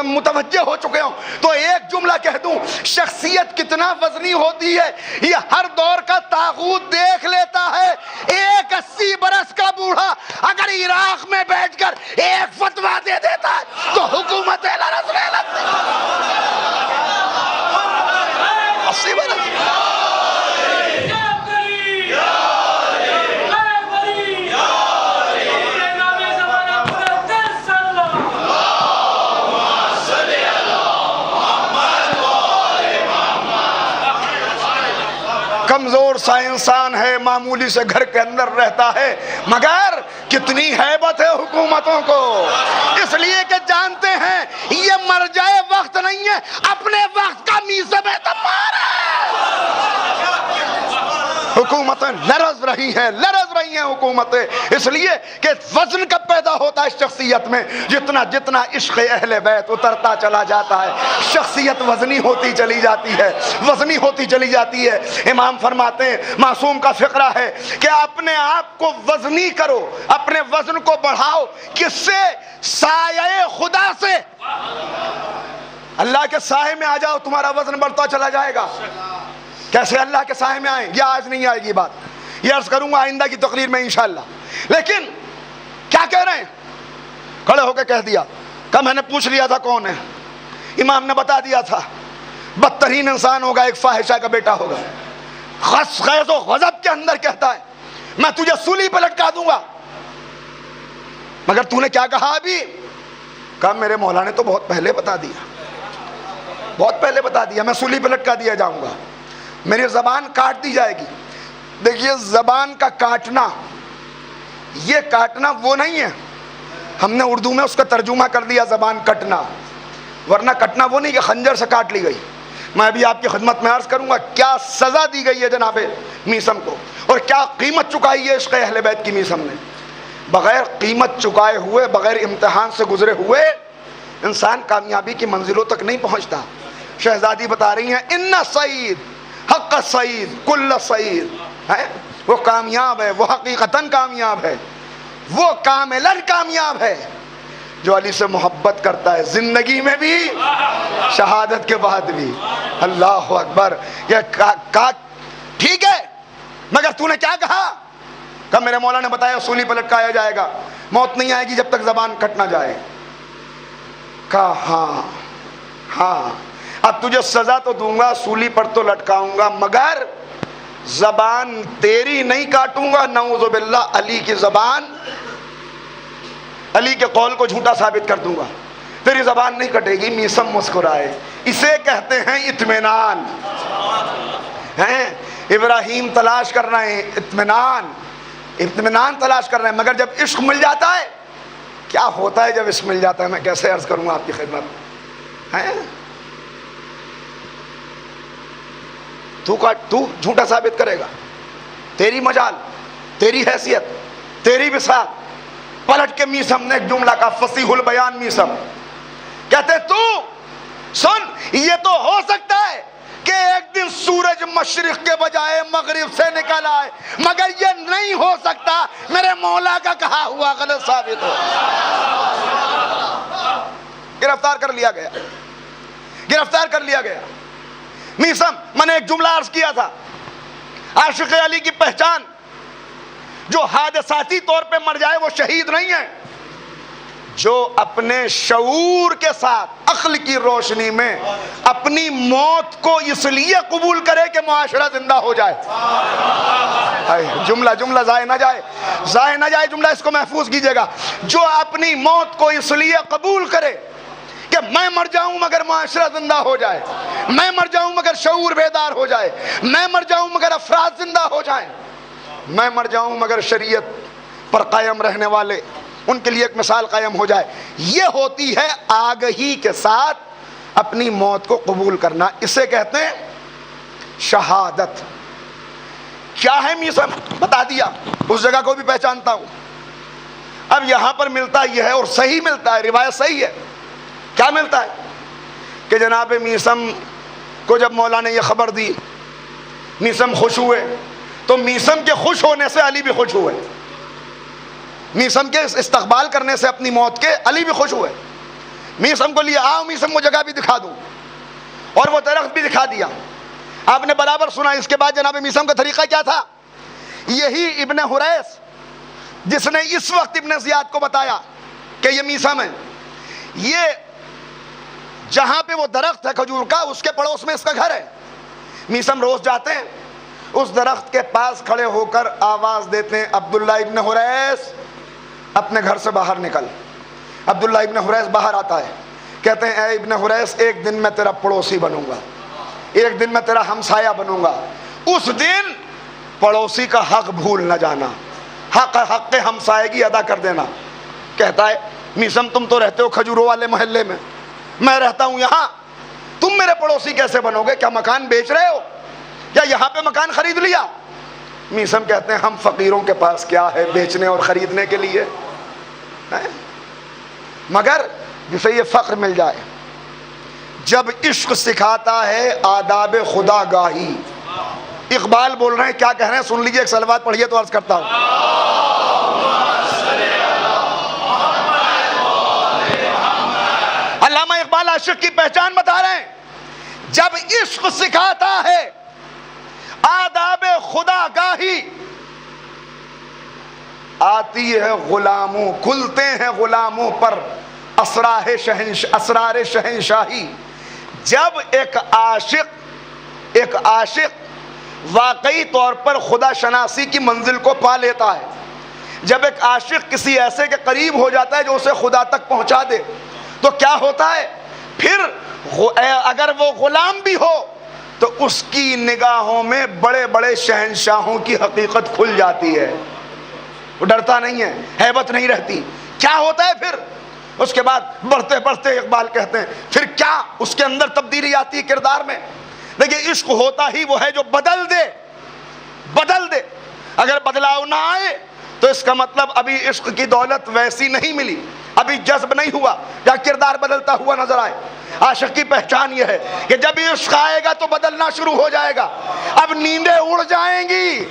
متوجہ ہو چکے ہوں تو ایک جملہ کہہ دوں، شخصیت کتنا وزنی ہوتی ہے یہ ہر دور کا طاغوت دیکھ لیتا ہے۔ ایک 80 برس کا بوڑھا اگر عراق میں بیٹھ کر ایک فتویٰ دے دیتا ہے تو حکومت لرز رہ لگتی ہے۔ 80 برس کمزور سا انسان ہے، معمولی سے گھر کے اندر رہتا ہے، مگر کتنی ہیبت ہے حکومتوں کو، اس لیے کہ جانتے ہیں یہ مرجع وقت نہیں ہے، اپنے وقت کا میثم تمہار ہے۔ حکومتیں لرز رہی ہیں حکومتیں، اس لیے کہ وزن کب پیدا ہوتا ہے شخصیت میں؟ جتنا جتنا عشق اہل بیت اترتا چلا جاتا ہے شخصیت وزنی ہوتی چلی جاتی ہے۔ امام فرماتے ہیں، معصوم کا فقرہ ہے کہ اپنے آپ کو وزنی کرو، اپنے وزن کو بڑھاؤ، کس سے؟ سایہ خدا سے۔ اللہ کے سائے میں آ جاؤ، تمہارا وزن بڑھتا چلا جائے گا۔ کیسے اللہ کے سائے میں آئیں؟ یہ آج نہیں آئے گی بات، یہ عرض کروں گا آئندہ کی تقریر میں انشاءاللہ۔ لیکن کیا کہہ رہے ہیں؟ کھڑے ہو کے کہہ دیا کہ میں نے پوچھ لیا تھا کون ہے، امام نے بتا دیا تھا، بدترین انسان ہوگا، ایک فاحشہ کا بیٹا ہوگا۔ غیظ و غضب کے اندر کہتا ہے میں تجھے سولی پہ لٹکا دوں گا. مگر تو نے کیا کہا ابھی؟ کہا میرے مولا نے تو بہت پہلے بتا دیا, بہت پہلے بتا دیا, میں سولی پہ لٹکا دیا جاؤں گا, میری زبان کاٹ دی جائے گی. دیکھیے زبان کا کاٹنا, یہ کاٹنا وہ نہیں ہے, ہم نے اردو میں اس کا ترجمہ کر دیا زبان کٹنا, ورنہ کٹنا وہ نہیں کہ خنجر سے کاٹ لی گئی. میں ابھی آپ کی خدمت میں عرض کروں گا کیا سزا دی گئی ہے جناب میثم کو, اور کیا قیمت چکائی ہے عشق اہل بیت کی میثم نے. بغیر قیمت چکائے ہوئے, بغیر امتحان سے گزرے ہوئے انسان کامیابی کی منزلوں تک نہیں پہنچتا. شہزادی بتا رہی ہیں ان سعید حق سعید کل سعید ہے, وہ کامیاب ہے, وہ حقیقتاً کامیاب ہے, وہ کاملاً کامیاب ہے جو علی سے محبت کرتا ہے, زندگی میں بھی شہادت کے بعد بھی. اللہ اکبر. یہ ٹھیک ہے, مگر تو نے کیا کہا؟ کہ میرے مولا نے بتایا سولی پہ لٹکایا جائے گا, موت نہیں آئے گی جب تک زبان کٹ نہ جائے. کہا ہاں ہاں اب تجھے سزا تو دوں گا, سولی پر تو لٹکاؤں گا, مگر زبان تیری نہیں کاٹوں گا. نعوذ باللہ, علی کی زبان, علی کے قول کو جھوٹا ثابت کر دوں گا, تیری زبان نہیں کٹے گی. میثم مسکرائے. اسے کہتے ہیں اطمینان. ہیں ابراہیم تلاش کرنا ہے اطمینان, اطمینان تلاش کر رہے ہیں. مگر جب عشق مل جاتا ہے, کیا ہوتا ہے جب عشق مل جاتا ہے میں کیسے عرض کروں آپ کی خدمت ہے. تو جھوٹا ثابت کرے گا, تیری مجال, تیری حیثیت, تیری بساط. پلٹ کے میثم نے ایک جملہ کا, فصیح البیان میثم کہتے تو سن, یہ تو ہو سکتا ہے کہ ایک دن سورج مشرق کے بجائے مغرب سے نکل آئے, مگر یہ نہیں ہو سکتا میرے مولا کا کہا ہوا غلط ثابت ہو. گرفتار کر لیا گیا, گرفتار کر لیا گیا. میثم, میں نے ایک جملہ عرض کیا تھا, عاشق علی کی پہچان جو حادثاتی طور پہ مر جائے وہ شہید نہیں ہے, جو اپنے شعور کے ساتھ عقل کی روشنی میں اپنی موت کو اس لیے قبول کرے کہ معاشرہ زندہ ہو جائے. جملہ ضائع نہ جائے, ضائع نہ جائے جملہ, اس کو محفوظ کیجئے گا. جو اپنی موت کو اس لیے قبول کرے کہ میں مر جاؤں مگر معاشرہ زندہ ہو جائے, میں مر جاؤں مگر شعور بیدار ہو جائے, میں مر جاؤں مگر افراد زندہ ہو جائیں, میں مر جاؤں مگر شریعت پر قائم رہنے والے ان کے لیے ایک مثال قائم ہو جائے. یہ ہوتی ہے آگہی کے ساتھ اپنی موت کو قبول کرنا. اسے کہتے ہیں شہادت. کیا ہے میثم بتا دیا, اس جگہ کو بھی پہچانتا ہوں. اب یہاں پر ملتا یہ ہے, اور صحیح ملتا ہے, روایت صحیح ہے. کیا ملتا ہے کہ جناب میثم کو جب مولا نے یہ خبر دی, میثم خوش ہوئے, تو میثم کے خوش ہونے سے علی بھی خوش ہوئے, میثم کے استقبال کرنے سے اپنی موت کے علی بھی خوش ہوئے. میثم کو لیا, آؤ میثم کو جگہ بھی دکھا دوں, اور وہ درخت بھی دکھا دیا. آپ نے برابر سنا. اس کے بعد جناب میثم کا طریقہ کیا تھا؟ یہی ابن حریث جس نے اس وقت ابن زیاد کو بتایا کہ یہ میثم ہے, یہ جہاں پہ وہ درخت ہے کھجور کا, اس کے پڑوس میں اس کا گھر ہے. میثم روز جاتے ہیں, اس درخت کے پاس کھڑے ہو کر آواز دیتے ہیں, عبداللہ ابن حریث اپنے گھر سے باہر نکل. عبداللہ ابن حریث باہر آتا ہے, کہتے ہیں اے ابن حریث, ایک دن میں تیرا پڑوسی بنوں گا, ایک دن میں تیرا ہمسایہ بنوں گا. اس دن پڑوسی کا حق بھول نہ جانا, حق ہمسایگی ادا کر دینا. کہتا ہے میثم تم تو رہتے ہو کھجوروں والے محلے میں, میں رہتا ہوں یہاں, تم میرے پڑوسی کیسے بنو گے؟ کیا مکان بیچ رہے ہو یا یہاں پہ مکان خرید لیا؟ میثم کہتے ہیں ہم فقیروں کے پاس کیا ہے بیچنے اور خریدنے کے لیے, مگر جسے یہ فقر مل جائے. جب عشق سکھاتا ہے آداب خدا گاہی. اقبال بول رہے ہیں, کیا کہہ رہے ہیں سن لیجئے, ایک صلوات پڑھیے تو عرض کرتا ہوں. علامہ اقبال عاشق کی پہچان بتا رہے ہیں, جب عشق سکھاتا ہے آداب خدا گاہی, آتی ہے غلاموں, کھلتے ہیں غلاموں پر اسرار شہنشاہی. جب ایک عاشق واقعی طور پر خدا شناسی کی منزل کو پا لیتا ہے۔ جب ایک عاشق کسی ایسے کے قریب ہو جاتا ہے جو اسے خدا تک پہنچا دے تو کیا ہوتا ہے؟ پھر اگر وہ غلام بھی ہو تو اس کی نگاہوں میں بڑے بڑے شہنشاہوں کی حقیقت کھل جاتی ہے، وہ ڈرتا نہیں ہے، ہیبت نہیں رہتی۔ کیا ہوتا ہے پھر؟ اس کے بعد بڑھتے بڑھتے اقبال کہتے ہیں پھر کیا اس کے اندر تبدیلی آتی ہے کردار میں۔ دیکھیے عشق ہوتا ہی وہ ہے جو بدل دے۔ اگر بدلاؤ نہ آئے تو اس کا مطلب ابھی عشق کی دولت ویسی نہیں ملی، ابھی جذب نہیں ہوا یا کردار بدلتا ہوا نظر آئے۔ عاشق کی پہچان یہ ہے کہ جب عشق آئے گا تو بدلنا شروع ہو جائے گا، اب نیندیں اڑ جائیں گی،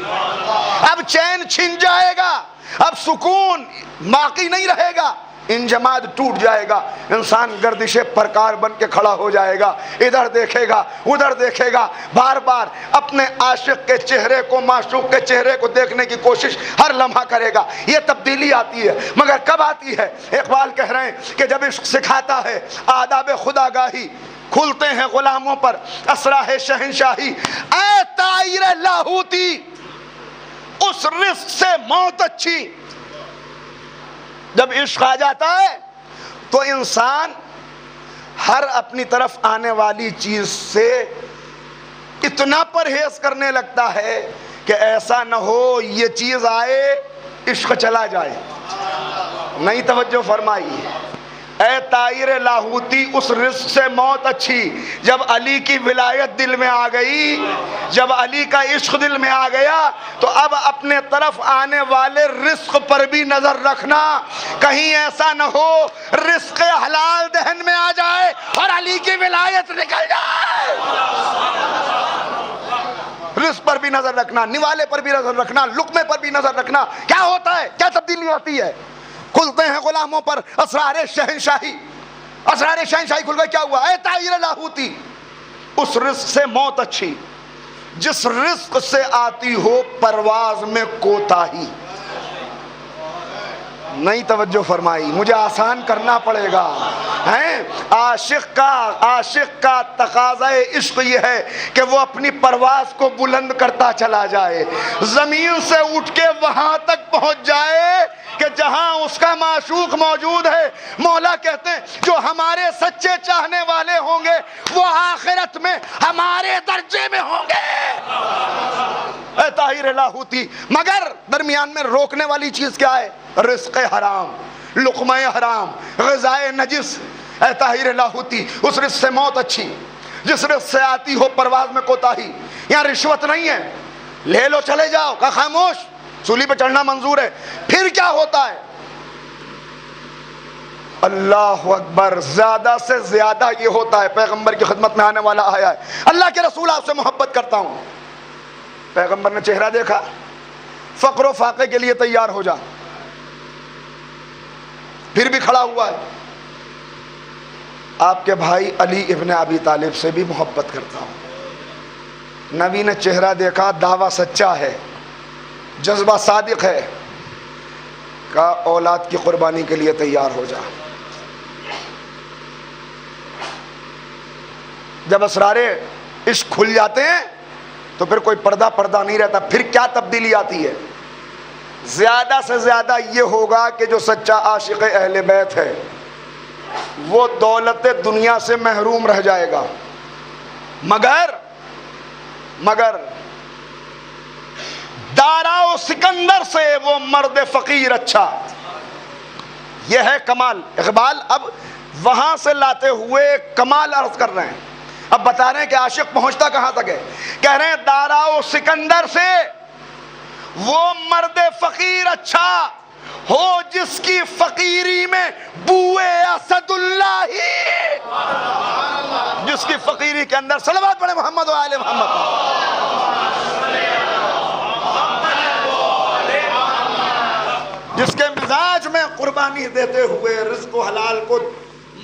اب چین چھن جائے گا، اب سکون باقی نہیں رہے گا، انجماد ٹوٹ جائے گا، انسان گردش پرکار بن کے کھڑا ہو جائے گا، ادھر دیکھے گا ادھر دیکھے گا، بار بار اپنے عاشق کے چہرے کو، معشوق کے چہرے کو دیکھنے کی کوشش ہر لمحہ کرے گا۔ یہ تبدیلی آتی ہے، مگر کب آتی ہے؟ اقبال کہہ رہے ہیں کہ جب عشق سکھاتا ہے آداب خداگاہی، کھلتے ہیں غلاموں پر اسرار شہنشاہی، اے طائر لاہوتی اس رزق سے موت اچھی۔ جب عشق آ جاتا ہے تو انسان ہر اپنی طرف آنے والی چیز سے اتنا پرہیز کرنے لگتا ہے کہ ایسا نہ ہو یہ چیز آئے عشق چلا جائے۔ نہیں توجہ فرمائی؟ اے طائر لاہوتی اس رزق سے موت اچھی۔ جب علی کی ولایت دل میں آ گئی، جب علی کا عشق دل میں آ گیا تو اب اپنے طرف آنے والے رزق پر بھی نظر رکھنا، کہیں ایسا نہ ہو رزق حلال دہن میں آ جائے اور علی کی ولایت نکل جائے۔ رزق پر بھی نظر رکھنا، نوالے پر بھی نظر رکھنا، لقمے پر بھی نظر رکھنا۔ کیا ہوتا ہے؟ کیا تبدیلی آتی ہے؟ کھلتے ہیں غلاموں پر اسرار شہنشاہی، اسرار شہنشاہی کھل گئے۔ کیا ہوا؟ اے طائر لاہوتی اس رزق سے موت اچھی جس رزق سے آتی ہو پرواز میں کوتاہی۔ نہیں توجہ فرمائی؟ مجھے آسان کرنا پڑے گا۔ عاشق کا تقاضا عشق یہ ہے کہ وہ اپنی پرواز کو بلند کرتا چلا جائے، زمین سے اٹھ کے وہاں تک پہنچ جائے کہ جہاں اس کا معشوق موجود ہے۔ مولا کہتے ہیں جو ہمارے سچے چاہنے والے ہوں گے وہ آخرت میں ہمارے درجے میں ہوں گے۔ اے طاہر لاہوتی، مگر درمیان میں روکنے والی چیز کیا ہے؟ رزق حرام، لقمہ حرام، غذائے نجس۔ اے طاہر لاہوتی اس رزق سے موت اچھی جس رزق سے آتی ہو پرواز میں کوتاہی۔ یہاں رشوت نہیں ہے، لے لو چلے جاؤ، کہا خاموش، سولی پہ چڑھنا منظور ہے۔ پھر کیا ہوتا ہے؟ اللہ اکبر، زیادہ سے زیادہ یہ ہوتا ہے۔ پیغمبر کی خدمت میں آنے والا آیا ہے، اللہ کے رسول آپ سے محبت کرتا ہوں۔ پیغمبر نے چہرہ دیکھا، فقر و فاقے کے لیے تیار ہو جا، پھر بھی کھڑا ہوا ہے۔ آپ کے بھائی علی ابن ابی طالب سے بھی محبت کرتا ہوں۔ نبی نے چہرہ دیکھا، دعویٰ سچا ہے، جذبہ صادق ہے، کہا اولاد کی قربانی کے لیے تیار ہو جا۔ جب اسرار عشق کھل جاتے ہیں تو پھر کوئی پردہ نہیں رہتا۔ پھر کیا تبدیلی آتی ہے؟ زیادہ سے زیادہ یہ ہوگا کہ جو سچا عاشق اہل بیت ہے وہ دولت دنیا سے محروم رہ جائے گا، مگر دارا و سکندر سے وہ مرد فقیر اچھا۔ یہ ہے کمال۔ اقبال اب وہاں سے لاتے ہوئے کمال عرض کر رہے ہیں، اب بتا رہے ہیں کہ عاشق پہنچتا کہاں تک ہے۔ کہہ رہے ہیں دارا و سکندر سے وہ مرد فقیر اچھا ہو جس کی فقیری میں بوئے اسد اللہ ہی، جس کی فقیری کے اندر صلوات پڑھے محمد و آل محمد، جس کے مزاج میں قربانی دیتے ہوئے، رزق و حلال کو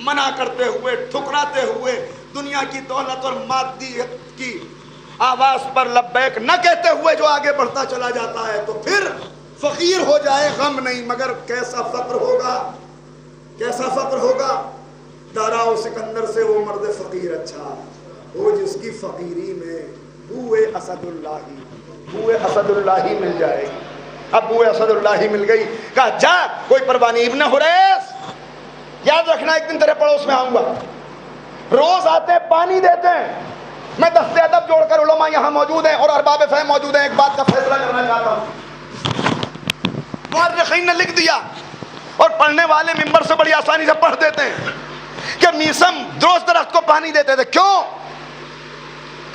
منع کرتے ہوئے، ٹھکراتے ہوئے، دنیا کی دولت اور مادیت کی آواز پر لبیک نہ کہتے ہوئے جو آگے بڑھتا چلا جاتا ہے تو پھر فقیر ہو جائے غم نہیں، مگر کیسا فقر ہوگا، کیسا فقر ہوگا۔ دارا و سکندر سے وہ مرد فقیر اچھا ہو جس کی فقیری میں بوئے اسد اللہ، بوئے اسد اللہ ہی مل جائے گی۔ اب بوئے اسد اللہ ہی مل گئی، کہا جا کوئی پرواہ نہیں، ابن حریث یاد رکھنا ایک دن تیرے پڑوس میں آؤں گا، روز آتے ہیں پانی دیتے ہیں، میں دست ادب جوڑ کر علماء یہاں موجود ہیں اور ارباب فہم موجود ہیں، ایک بات کا فیصلہ کرنا چاہتا ہوں۔ مورخین نے لکھ دیا اور پڑھنے والے ممبر سے بڑی آسانی سے پڑھ دیتے ہیں کہ میسم درست درخت کو پانی دیتے تھے، کیوں؟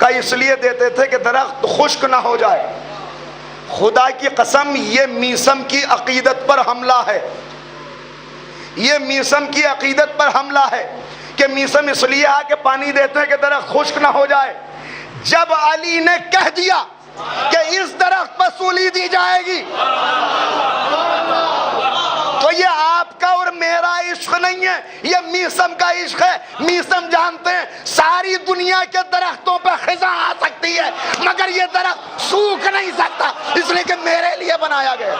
کہ اس لیے دیتے تھے کہ درخت خشک نہ ہو جائے۔ خدا کی قسم یہ میسم کی عقیدت پر حملہ ہے، یہ میسم کی عقیدت پر حملہ ہے کہ میسم اس لیے آ کے پانی دیتے ہیں کہ درخت خشک نہ ہو جائے۔ جب علی نے کہہ دیا کہ اس درخت پر سولی دی جائے گی تو یہ آپ کا اور میرا عشق نہیں ہے، یہ میسم کا عشق ہے۔ میسم جانتے ہیں ساری دنیا کے درختوں پہ خزاں آ سکتی ہے مگر یہ درخت سوکھ نہیں سکتا، اس لیے کہ میرے لیے بنایا گیا۔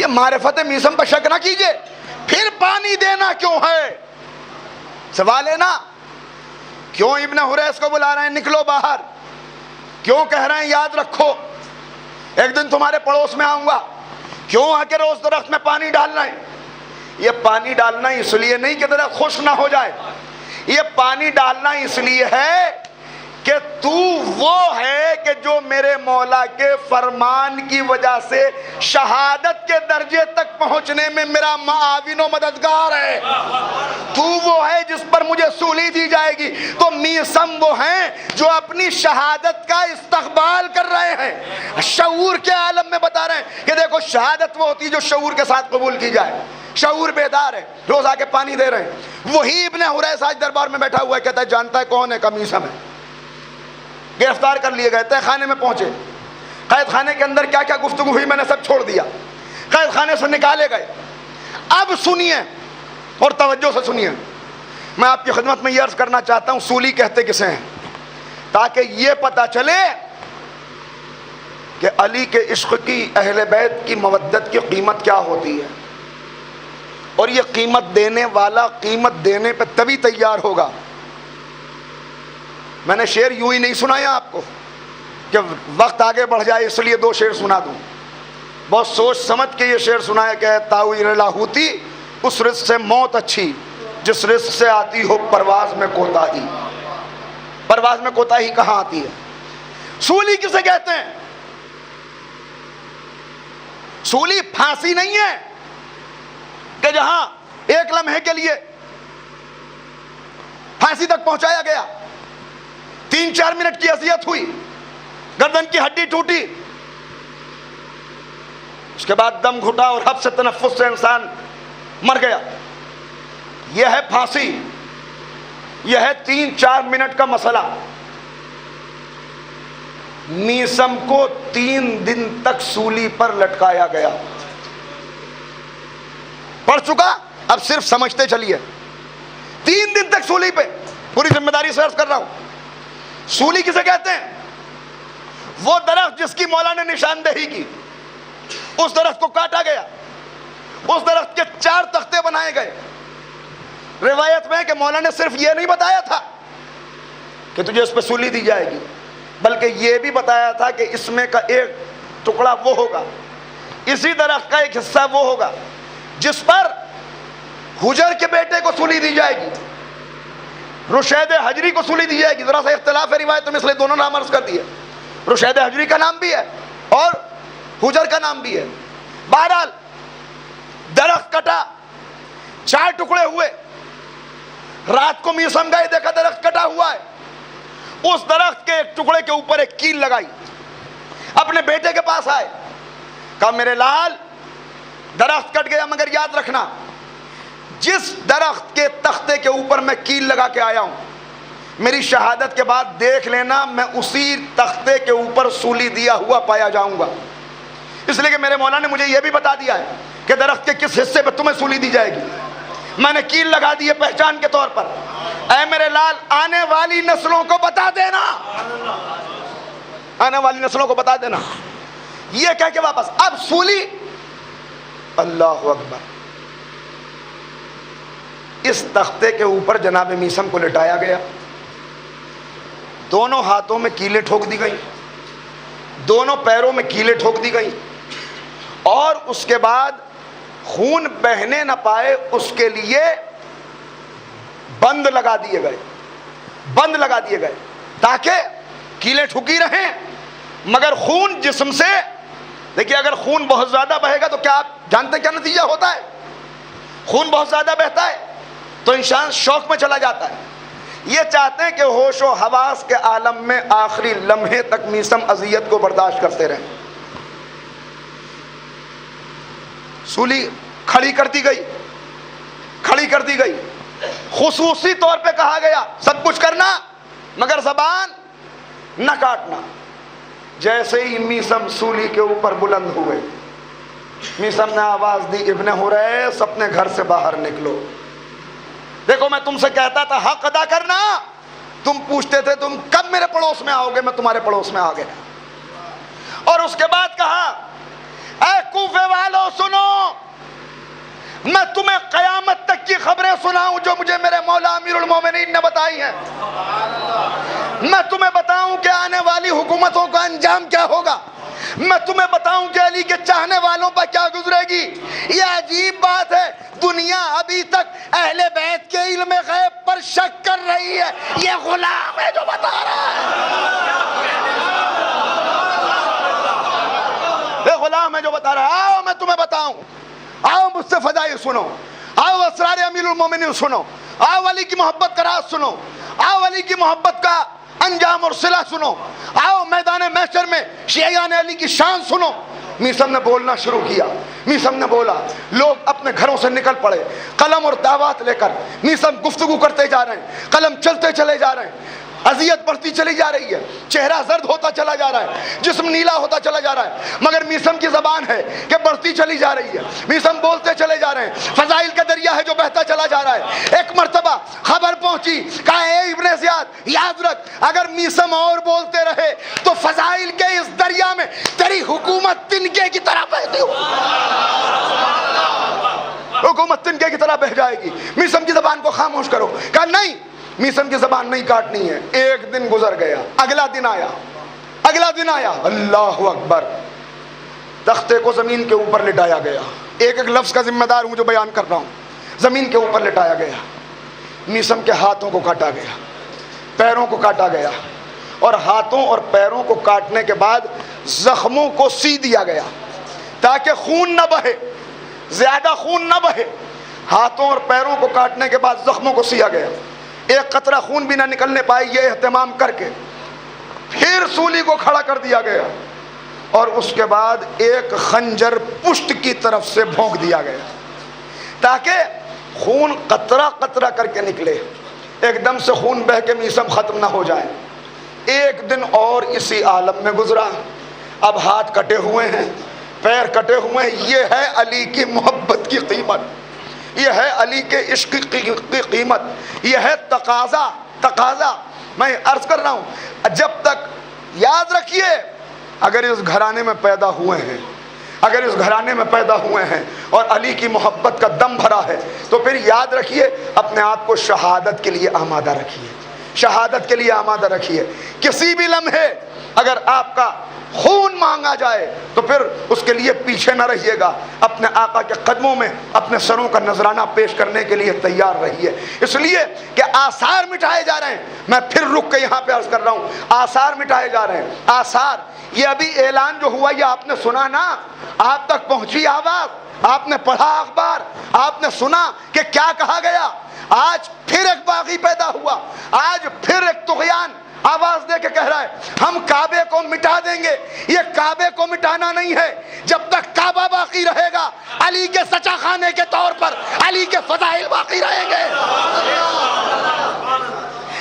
معرفت میسم پر شک نہ کیجئے۔ پھر پانی دینا کیوں ہے؟ سوال ہے نا، کیوں ابن حریث کو بلا رہے ہیں نکلو باہر؟ کیوں کہہ رہے ہیں یاد رکھو ایک دن تمہارے پڑوس میں آؤں گا؟ کیوں آ کے روز درخت میں پانی ڈالنا ہے؟ یہ پانی ڈالنا اس لیے نہیں کہ درخت خشک نہ ہو جائے، یہ پانی ڈالنا اس لیے ہے کہ تو وہ ہے کہ جو میرے مولا کے فرمان کی وجہ سے شہادت کے درجے تک پہنچنے میں میرا معاون و مددگار ہے، تو وہ ہے جس پر مجھے سولی دی جائے گی۔ تو میسم وہ ہیں جو اپنی شہادت کا استقبال کر رہے ہیں، شعور کے عالم میں بتا رہے ہیں کہ دیکھو شہادت وہ ہوتی ہے جو شعور کے ساتھ قبول کی جائے۔ شعور بیدار ہے، روز آ کے پانی دے رہے ہیں۔ وہی ابن حریث آج دربار میں بیٹھا ہوا ہے، کہتا ہے جانتا ہے کون ہے؟ کا میسم ہے۔ گرفتار کر لیے گئے، تہ خانے میں پہنچے، قید خانے کے اندر کیا کیا گفتگو ہوئی میں نے سب چھوڑ دیا، قید خانے سے نکالے گئے۔ اب سنیے اور توجہ سے سنیے، میں آپ کی خدمت میں یہ عرض کرنا چاہتا ہوں سولی کہتے کسے ہیں تاکہ یہ پتہ چلے کہ علی کے عشق کی، اہل بیت کی مودت کی قیمت کیا ہوتی ہے، اور یہ قیمت دینے والا قیمت دینے پہ تبھی تیار ہوگا۔ میں نے شعر یوں ہی نہیں سنایا آپ کو کہ وقت آگے بڑھ جائے اس لیے دو شعر سنا دوں، بہت سوچ سمجھ کے یہ شعر سنایا کہ تاویل لاہوتی اس رزق سے موت اچھی جس رزق سے آتی ہو پرواز میں کوتاہی۔ پرواز میں کوتاہی کہاں آتی ہے؟ سولی کسے کہتے ہیں؟ سولی پھانسی نہیں ہے کہ جہاں ایک لمحے کے لیے پھانسی تک پہنچایا گیا، 3-4 منٹ کی اذیت ہوئی، گردن کی ہڈی ٹوٹی، اس کے بعد دم گھٹا اور حبس سے تنفس سے انسان مر گیا۔ یہ ہے پھانسی، یہ ہے 3-4 منٹ کا مسئلہ۔ میسم کو 3 دن تک سولی پر لٹکایا گیا۔ پڑھ چکا، اب صرف سمجھتے چلیے۔ 3 دن تک سولی پہ، پوری ذمہ داری سے عرض کر رہا ہوں۔ سولی کسے کہتے ہیں؟ وہ درخت جس کی مولا نے نشاندہی کی، اس درخت کو کاٹا گیا، اس درخت کے 4 تختے بنائے گئے۔ روایت میں کہ مولا نے صرف یہ نہیں بتایا تھا کہ تجھے اس پہ سولی دی جائے گی، بلکہ یہ بھی بتایا تھا کہ اس میں کا ایک ٹکڑا وہ ہوگا، اسی درخت کا ایک حصہ وہ ہوگا جس پر حجر کے بیٹے کو سولی دی جائے گی، رشید حجری کو سولی دی جائے گی۔ ذرا سا اختلاف ہے روایت میں، اس لیے دونوں نام عرض کر دیے، رشید حجری کا نام بھی ہے اور حجر کا نام بھی ہے۔ بہرحال درخت کٹا، 4 ٹکڑے ہوئے، رات کو میسم گئے، دیکھا درخت کٹا ہوا ہے، اس درخت کے ایک ٹکڑے کے اوپر ایک کیل لگائی، اپنے بیٹے کے پاس آئے، کہا میرے لال درخت کٹ گیا مگر یاد رکھنا جس درخت کے تختے کے اوپر میں کیل لگا کے آیا ہوں، میری شہادت کے بعد دیکھ لینا میں اسی تختے کے اوپر سولی دیا ہوا پایا جاؤں گا، اس لیے کہ میرے مولا نے مجھے یہ بھی بتا دیا ہے کہ درخت کے کس حصے پہ تمہیں سولی دی جائے گی۔ میں نے کیل لگا دی ہے پہچان کے طور پر. اے میرے لال آنے والی نسلوں کو بتا دینا, آنے والی نسلوں کو بتا دینا. یہ کہہ کے واپس. اب سولی, اللہ اکبر, اس تختے کے اوپر جناب میثم کو لٹایا گیا. دونوں ہاتھوں میں کیلیں ٹھوک دی گئیں, دونوں پیروں میں کیلیں ٹھوک دی گئیں, اور اس کے بعد خون بہنے نہ پائے اس کے لیے بند لگا دیے گئے, بند لگا دیے گئے تاکہ کیلیں ٹھکی رہیں مگر خون جسم سے. دیکھیے اگر خون بہت زیادہ بہے گا تو کیا آپ جانتے کیا نتیجہ ہوتا ہے؟ خون بہت زیادہ بہتا ہے تو انسان شوق میں چلا جاتا ہے. یہ چاہتے ہیں کہ ہوش و حواس کے عالم میں آخری لمحے تک میثم اذیت کو برداشت کرتے رہیں. سولی کھڑی کر دی گئی, کھڑی کر دی گئی. خصوصی طور پہ کہا گیا سب کچھ کرنا مگر زبان نہ کاٹنا. جیسے ہی میثم سولی کے اوپر بلند ہوئے, میثم نے آواز دی ابن حریث اپنے گھر سے باہر نکلو. دیکھو میں تم سے کہتا تھا حق ادا کرنا, تم پوچھتے تھے تم کب میرے پڑوس میں آؤ گے, میں تمہارے پڑوس میں آ گیا. اور اس کے بعد کہا اے کوفے والو سنو, میں تمہیں قیامت تک کی خبریں سناؤں جو مجھے میرے مولا امیر المومنین نے بتائی ہیں. میں تمہیں بتاؤں کہ آنے والی حکومتوں کا انجام کیا ہوگا, میں تمہیں بتاؤں کہ علی کے چاہنے والوں پر کیا گزرے گی. یہ عجیب بات ہے, دنیا ابھی تک اہل بیت کے علم غیب پر شک کر رہی ہے, یہ غلام ہے جو بتا رہا ہے, یہ غلام ہے جو بتا رہا ہے. آؤ میں تمہیں بتاؤں, آؤ مجھ سے فضائل سنو, آؤ اسرار امیر المومنین سنو, آؤ علی کی محبت کا راز سنو, آؤ علی کی محبت کا انجام اور صلہ سنو, آؤ میدان محشر میں شیعیان علی کی شان سنو. میثم نے بولنا شروع کیا, میثم نے بولا. لوگ اپنے گھروں سے نکل پڑے قلم اور دعوات لے کر. میثم گفتگو کرتے جا رہے ہیں, قلم چلتے چلے جا رہے ہیں, اذیت بڑھتی چلی جا رہی ہے, چہرہ زرد ہوتا چلا جا رہا ہے, جسم نیلا ہوتا چلا جا رہا ہے, مگر میثم کی زبان ہے کہ بڑھتی چلی جا رہی ہے. میثم بولتے چلے جا رہے ہیں, فضائل کا دریا ہے جو بہتا چلا جا رہا ہے. ایک مرتبہ خبر پہنچی, کہا اے ابن زیاد یاد رکھ, اگر میثم اور بولتے رہے تو فضائل کے اس دریا میں تیری حکومت تنکے کی طرح بہتی ہو, حکومت تنکے کی طرح بہ جائے گی. میثم کی زبان کو خاموش کرو. کہا نہیں, میثم کی زبان نہیں کاٹنی ہے. ایک دن گزر گیا, اگلا دن آیا, اگلا دن آیا, اللہ اکبر, تختے کو زمین کے اوپر لٹایا گیا. ایک ایک لفظ کا ذمہ دار ہوں جو بیان کر رہا ہوں. زمین کے اوپر لٹایا گیا, میثم کے ہاتھوں کو کاٹا گیا, پیروں کو کاٹا گیا, اور ہاتھوں اور پیروں کو کاٹنے کے بعد زخموں کو سی دیا گیا تاکہ خون نہ بہے, زیادہ خون نہ بہے. ہاتھوں اور پیروں کو کاٹنے کے بعد زخموں کو سیا گیا, ایک قطرہ خون بھی نہ نکلنے پائے. یہ اہتمام کر کے پھر سولی کو کھڑا کر دیا گیا, اور اس کے بعد ایک خنجر پشت کی طرف سے بھونک دیا گیا تاکہ خون قطرہ قطرہ کر کے نکلے. ایک دم سے خون بہ کے میثم ختم نہ ہو جائے. ایک دن اور اسی عالم میں گزرا. اب ہاتھ کٹے ہوئے ہیں, پیر کٹے ہوئے ہیں. یہ ہے علی کی محبت کی قیمت, یہ ہے علی کے عشق کی قیمت, یہ ہے تقاضا. تقاضا میں عرض کر رہا ہوں, جب تک یاد رکھیے اگر اس گھرانے میں پیدا ہوئے ہیں, اگر اس گھرانے میں پیدا ہوئے ہیں اور علی کی محبت کا دم بھرا ہے تو پھر یاد رکھیے اپنے آپ کو شہادت کے لیے آمادہ رکھیے, شہادت کے لیے آمادہ رکھیے. کسی بھی لمحے اگر آپ کا خون مانگا جائے تو پھر اس کے لیے پیچھے نہ رہیے گا, اپنے آقا کے قدموں میں اپنے سروں کا نذرانہ پیش کرنے کے لیے تیار رہیے. اس لیے کہ آثار مٹائے جا رہے ہیں. میں پھر رک کے یہاں پہ عرض کر رہا ہوں, آثار مٹائے جا رہے ہیں. آثار, یہ ابھی اعلان جو ہوا یہ آپ نے سنا نا, آپ تک پہنچی آواز, آپ نے پڑھا اخبار, آپ نے سنا کہ کیا کہا گیا. آج پھر ایک باغی پیدا ہوا, آج پھر ایک طغیان آواز دے کے کہہ رہا ہے ہم کعبے کو مٹا دیں گے. یہ کعبے کو مٹانا نہیں ہے, جب تک کعبہ باقی رہے گا علی کے سچا خانے کے طور پر علی کے فضائل باقی رہیں گے.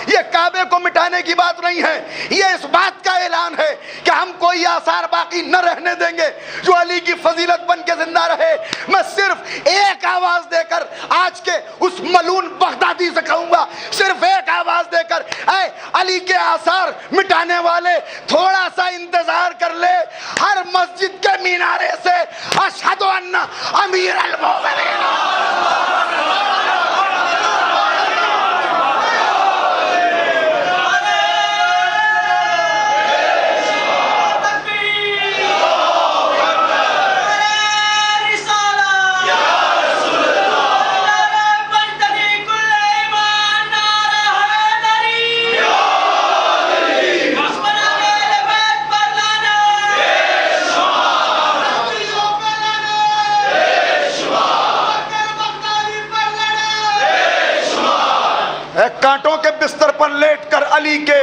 یہ کعبے کو مٹانے کی بات نہیں ہے, یہ اس بات کا اعلان ہے کہ ہم کوئی آثار باقی نہ رہنے دیں گے جو علی کی فضیلت بن کے زندہ رہے. میں صرف ایک آواز دے کر آج کے اس اس ملون بغدادی سے کہوں گا صرف ایک آواز دے کر، اے علی کے آثار مٹانے والے تھوڑا سا انتظار کر لے، ہر مسجد کے مینارے سے اشہد ان امیر المومنین کانٹوں کے بستر پر لیٹ کر علی کے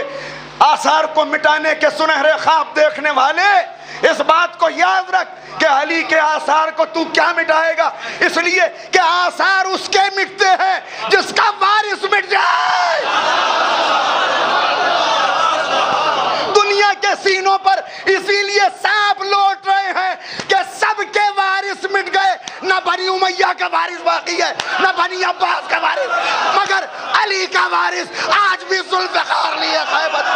آثار کو مٹانے کے سنہرے خواب دیکھنے والے، اس بات کو یاد رکھ کہ علی کے آثار کو تو کیا مٹائے گا، اس لیے کہ آثار اس کے مٹتے ہیں جس کا وارث مٹ جائے۔ دنیا کے سینوں پر اسی لیے سانپ لوٹ رہے ہیں کہ سب کے وارث مٹ گئے، نہ بنی امیہ کا وارث باقی ہے، نہ بنی عباس کا وارث، مگر علی کا وارث آج بھی ذوالفقار لیے خیبر۔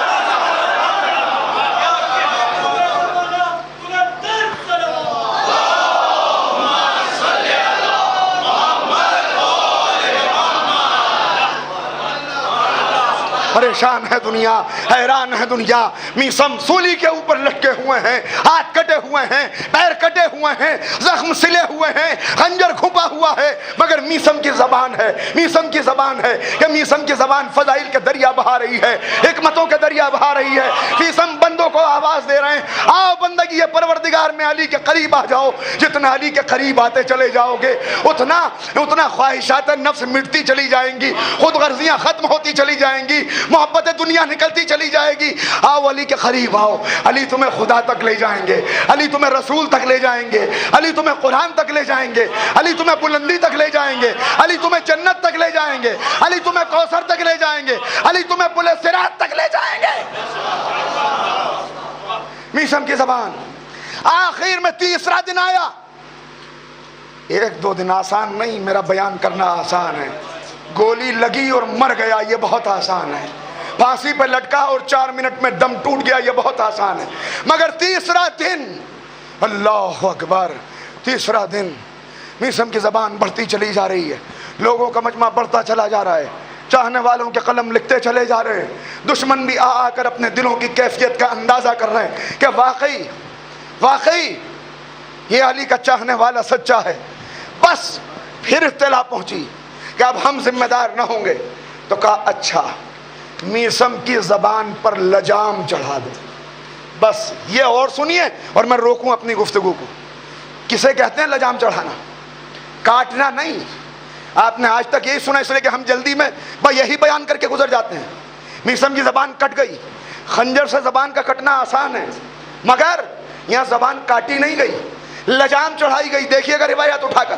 پریشان ہے دنیا، حیران ہے دنیا، میسم سولی کے اوپر لٹکے ہوئے ہیں، ہاتھ کٹے ہوئے ہیں، پیر کٹے ہوئے ہیں، زخم سلے ہوئے ہیں، خنجر کھپا ہوا ہے، مگر میسم کی زبان ہے، میسم کی زبان ہے کہ میسم کی زبان فضائل کے دریا بہا رہی ہے، حکمتوں کے دریا بہا رہی ہے۔ میسم بندوں کو آواز دے رہے ہیں، آؤ بندگی پروردگار میں علی کے قریب آ جاؤ، جتنا علی کے قریب آتے چلے جاؤ گے اتنا خواہشات نفس مٹتی چلی جائیں گی، خود غرضیاں ختم ہوتی چلی جائیں گی، محبت دنیا نکلتی چلی جائے گی۔ آؤ علی کے قریب آؤ، علی تمہیں خدا تک لے جائیں گے، علی تمہیں رسول تک لے جائیں گے، علی تمہیں قرآن تک لے جائیں گے، علی تمہیں بلندی تک لے جائیں گے، علی تمہیں جنت تک لے جائیں گے، علی تمہیں کوثر تک لے جائیں گے، علی تمہیں پل صراط تک لے جائیں گے۔ میسم کی زبان۔ آخر میں تیسرا دن آیا۔ ایک دو دن آسان نہیں، میرا بیان کرنا آسان ہے، گولی لگی اور مر گیا یہ بہت آسان ہے، پھانسی پہ لٹکا اور 4 منٹ میں دم ٹوٹ گیا یہ بہت آسان ہے، مگر تیسرا دن، اللہ اکبر، تیسرا دن میسم کی زبان بڑھتی چلی جا رہی ہے، لوگوں کا مجمع بڑھتا چلا جا رہا ہے، چاہنے والوں کے قلم لکھتے چلے جا رہے ہیں، دشمن بھی آ کر اپنے دلوں کی کیفیت کا اندازہ کر رہے ہیں کہ واقعی یہ علی کا چاہنے والا سچا ہے۔ بس پھر اطلاع پہنچی کہ اب ہم ذمہ دار نہ ہوں گے، تو کہا اچھا میسم کی زبان پر لجام چڑھا دو۔ بس یہ اور سنیے اور میں روکوں اپنی گفتگو کو، کسے کہتے ہیں لجام چڑھانا؟ کاٹنا نہیں، آپ نے آج تک یہی سنا اس لیے کہ ہم جلدی میں یہی بیان کر کے گزر جاتے ہیں۔ میسم کی زبان کٹ گئی، خنجر سے زبان کا کٹنا آسان ہے، مگر یہاں زبان کاٹی نہیں گئی، لجام چڑھائی گئی۔ دیکھیے گا روایات اٹھا کر،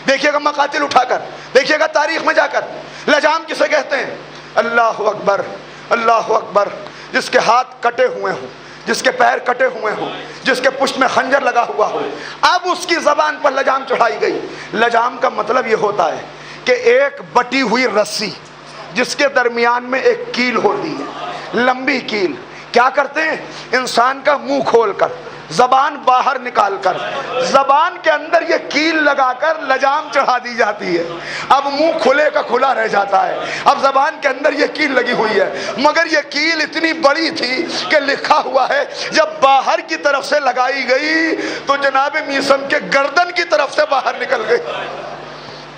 دیکھیے گا مقاتل اٹھا کر، دیکھیے گا تاریخ میں جا کر، لجام کسے کہتے ہیں؟ اللہ اکبر، اللہ اکبر، جس کے ہاتھ کٹے ہوئے ہوں، جس کے پیر کٹے ہوئے ہوں، جس کے پشت میں خنجر لگا ہوا ہو، اب اس کی زبان پر لجام چڑھائی گئی۔ لجام کا مطلب یہ ہوتا ہے کہ ایک بٹی ہوئی رسی جس کے درمیان میں ایک کیل ہوتی ہے، لمبی کیل، کیا کرتے ہیں؟ انسان کا منہ کھول کر، زبان باہر نکال کر، زبان کے اندر یہ کیل لگا کر لجام چڑھا دی جاتی ہے۔ اب منہ کھلے کا کھلا رہ جاتا ہے، اب زبان کے اندر یہ کیل لگی ہوئی ہے، مگر یہ کیل اتنی بڑی تھی کہ لکھا ہوا ہے جب باہر کی طرف سے لگائی گئی تو جناب میسم کے گردن کی طرف سے باہر نکل گئی۔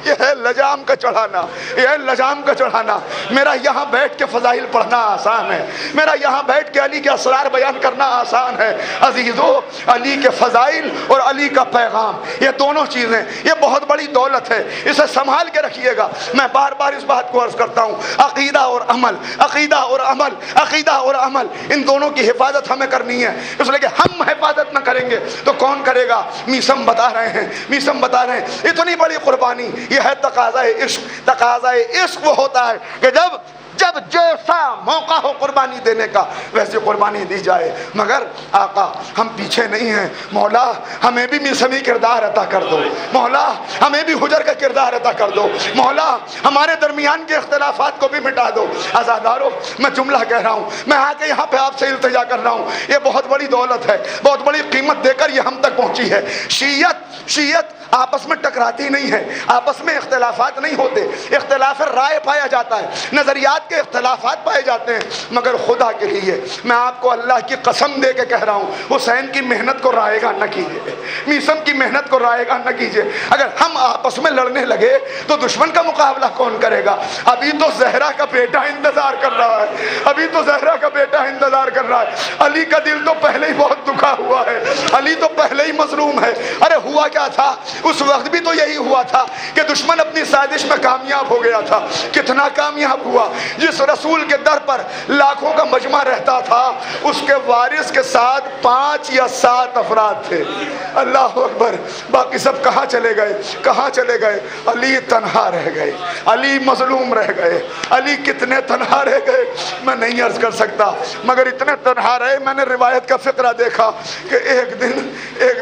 یہ ہے لجام کا چڑھانا، یہ ہے لجام کا چڑھانا۔ میرا یہاں بیٹھ کے فضائل پڑھنا آسان ہے، میرا یہاں بیٹھ کے علی کے اسرار بیان کرنا آسان ہے۔ عزیزو، علی کے فضائل اور علی کا پیغام، یہ دونوں چیزیں، یہ بہت بڑی دولت ہے، اسے سنبھال کے رکھیے گا۔ میں بار بار اس بات کو عرض کرتا ہوں، عقیدہ اور عمل، عقیدہ اور عمل، عقیدہ اور عمل، ان دونوں کی حفاظت ہمیں کرنی ہے، اس لیے کہ ہم حفاظت نہ کریں گے تو کون کرے گا؟ میسم بتا رہے ہیں، میسم بتا رہے ہیں اتنی بڑی قربانی، یہ ہے تقاضۂ عشق۔ تقاضۂ عشق وہ ہوتا ہے کہ جب جب جیسا موقع ہو قربانی دینے کا ویسے قربانی دی جائے، مگر آقا ہم پیچھے نہیں ہیں، مولا ہمیں بھی میسمی کردار عطا کر دو، مولا ہمیں بھی حجر کا کردار عطا کر دو، مولا ہمارے درمیان کے اختلافات کو بھی مٹا دو۔ عزادارو، میں جملہ کہہ رہا ہوں، میں آ کے یہاں پہ آپ سے التجا کر رہا ہوں، یہ بہت بڑی دولت ہے، بہت بڑی قیمت دے کر یہ ہم تک پہنچی ہے۔ شیعت آپس میں ٹکراتی نہیں ہے، آپس میں اختلافات نہیں ہوتے، اختلاف رائے پایا جاتا ہے، نظریات کے اختلافات پائے جاتے ہیں، مگر خدا کے لیے میں آپ کو اللہ کی قسم دے کے کہہ رہا ہوں، حسین کی محنت کو رائے گا نہ کیجیے، میثم کی محنت کو رائے گا نہ کیجیے۔ اگر ہم آپس میں لڑنے لگے تو دشمن کا مقابلہ کون کرے گا؟ ابھی تو زہرا کا بیٹا انتظار کر رہا ہے، ابھی تو زہرا کا بیٹا انتظار کر رہا ہے، علی کا دل تو پہلے ہی بہت دکھا ہوا ہے، علی تو پہلے ہی مظلوم ہے۔ ارے ہوا کیا تھا اس وقت بھی تو یہی ہوا تھا کہ دشمن اپنی سازش میں کامیاب ہو گیا تھا۔ کتنا کامیاب ہوا؟ جس رسول کے در پر لاکھوں کا مجمع رہتا تھا، اس کے وارث کے ساتھ 5 یا 7 افراد تھے۔ اللہ اکبر! باقی سب کہاں چلے گئے؟ کہاں چلے گئے؟ علی تنہا رہ گئے، علی مظلوم رہ گئے۔ علی کتنے تنہا رہ گئے میں نہیں عرض کر سکتا، مگر اتنے تنہا رہے، میں نے روایت کا فقرہ دیکھا کہ ایک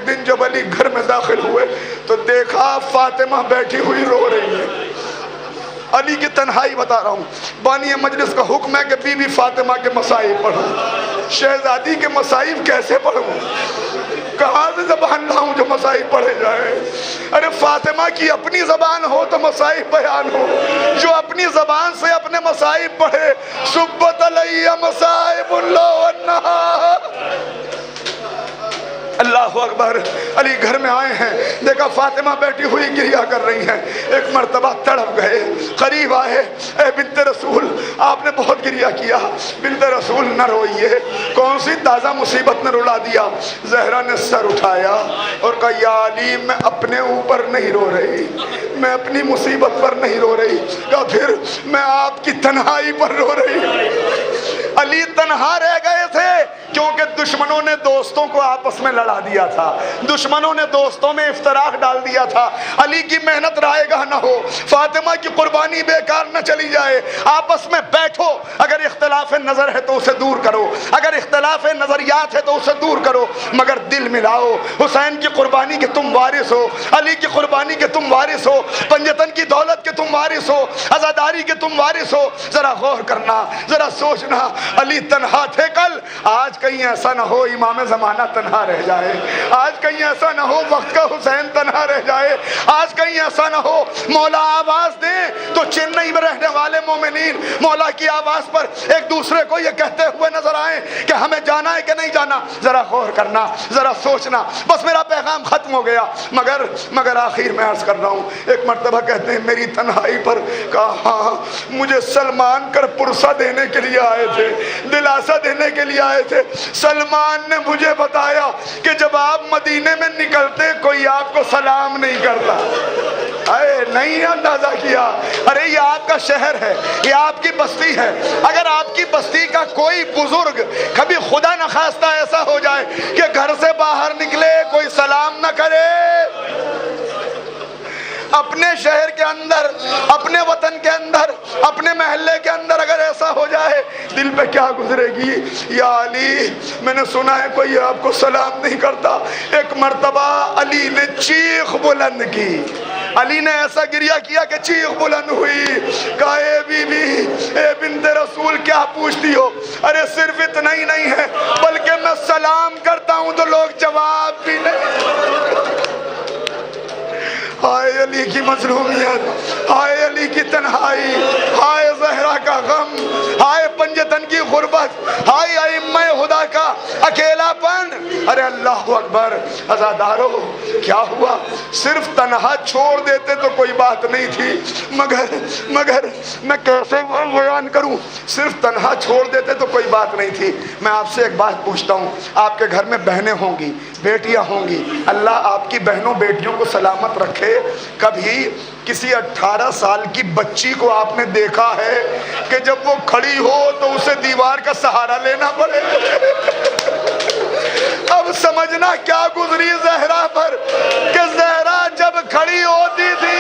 دن جب علی گھر میں داخل ہوئے تو دیکھا فاطمہ بیٹھی ہوئی رو رہی ہے۔ علی کی تنہائی بتا رہا ہوں۔ بانی مجلس کا حکم ہے کہ بی بی فاطمہ کے مصائب پڑھوں، شہزادی کے مصائب کیسے پڑھوں؟ کہاں سے زبان لاؤں جو مصائب پڑھے جائے؟ ارے فاطمہ کی اپنی زبان ہو تو مصائب بیان ہو، جو اپنی زبان سے اپنے مصائب پڑھے۔ سبت علی مصائب اللہ والنہار۔ اللہ اکبر! علی گھر میں آئے ہیں، دیکھا فاطمہ بیٹھی ہوئی گریہ کر رہی ہیں۔ ایک مرتبہ تڑپ گئے، قریب آئے، اے بنت رسول آپ نے بہت گریہ کیا، بنت رسول نہ روئیے، کون سی تازہ مصیبت نے رلا دیا؟ زہرا نے سر اٹھایا اور کہا یا علی میں اپنے اوپر نہیں رو رہی، میں اپنی مصیبت پر نہیں رو رہی، کہا پھر میں آپ کی تنہائی پر رو رہی ہوں۔ علی تنہا رہ گئے تھے کیونکہ دشمنوں نے دوستوں کو آپس میں لڑا دیا تھا، دشمنوں نے دوستوں میں افتراق ڈال دیا تھا۔ علی کی محنت رائے گاہ نہ ہو، فاطمہ کی قربانی بیکار نہ چلی جائے۔ آپس میں بیٹھو، اگر اختلاف نظر ہے تو اسے دور کرو، اگر اختلاف نظریات ہے تو اسے دور کرو، مگر دل ملاؤ۔ حسین کی قربانی کے تم وارث ہو، علی کی قربانی کے تم وارث ہو، پنجتن کی دولت کے تم وارث ہو، عزاداری کے تم وارث ہو۔ ذرا غور کرنا، ذرا سوچنا، علی تنہا تھے کل، آج کہیں ایسا نہ ہو امام زمانہ تنہا رہ جائے، آج کہیں ایسا نہ ہو وقت کا حسین تنہا رہ جائے، آج کہیں ایسا نہ ہو مولا آواز دیں تو چنئی میں رہنے والے مومنین مولا کی آواز پر ایک دوسرے کو یہ کہتے ہوئے نظر آئیں کہ ہمیں جانا ہے کہ نہیں جانا۔ ذرا غور کرنا، ذرا سوچنا۔ بس میرا پیغام ختم ہو گیا، مگر آخر میں عرض کر رہا ہوں، ایک مرتبہ کہتے ہیں میری تنہائی پر کہا ہاں مجھے سلمان کر پرسہ دینے کے لیے آئے تھے، دلاسا دینے کے لیے آئے تھے۔ سلمان نے مجھے بتایا کہ جب آپ مدینے میں نکلتے کوئی آپ کو سلام نہیں کرتا۔ اے نہیں اندازہ کیا، ارے یہ آپ کا شہر ہے، یہ آپ کی بستی ہے، اگر آپ کی بستی کا کوئی بزرگ کبھی خدا نہ خواستہ ایسا ہو جائے کہ گھر سے باہر نکلے کوئی سلام نہ کرے، اپنے شہر کے اندر، اپنے وطن کے اندر، اپنے محلے کے اندر اگر ایسا ہو جائے دل پہ کیا گزرے گی؟ یا علی میں نے سنا ہے کوئی آپ کو سلام نہیں کرتا۔ ایک مرتبہ علی نے چیخ بلند کی، علی نے ایسا گریہ کیا کہ چیخ بلند ہوئی، کہا اے بی بی، اے بنت رسول کیا پوچھتی ہو؟ ارے صرف اتنا ہی نہیں ہے بلکہ میں سلام کرتا ہوں تو لوگ جواب بھی نہیں۔ ہائے علی کی مظلومیت، ہائے علی کی تنہائی، ہائے زہرا کا غم، ہائے پنجتن کی غربت، ہائے ائمہ خدا کا اکیلا پن۔ ارے اللہ اکبر! عزادارو کیا ہوا؟ صرف تنہا چھوڑ دیتے تو کوئی بات نہیں تھی، مگر میں کیسے بیان کروں؟ صرف تنہا چھوڑ دیتے تو کوئی بات نہیں تھی۔ میں آپ سے ایک بات پوچھتا ہوں، آپ کے گھر میں بہنیں ہوں گی، بیٹیاں ہوں گی، اللہ آپ کی بہنوں بیٹیوں کو سلامت رکھے۔ کبھی کسی 18 سال کی بچی کو آپ نے دیکھا ہے کہ جب وہ کھڑی ہو تو اسے دیوار کا سہارا لینا پڑے؟ اب سمجھنا کیا گزری زہرا پر کہ زہرا جب کھڑی ہوتی تھی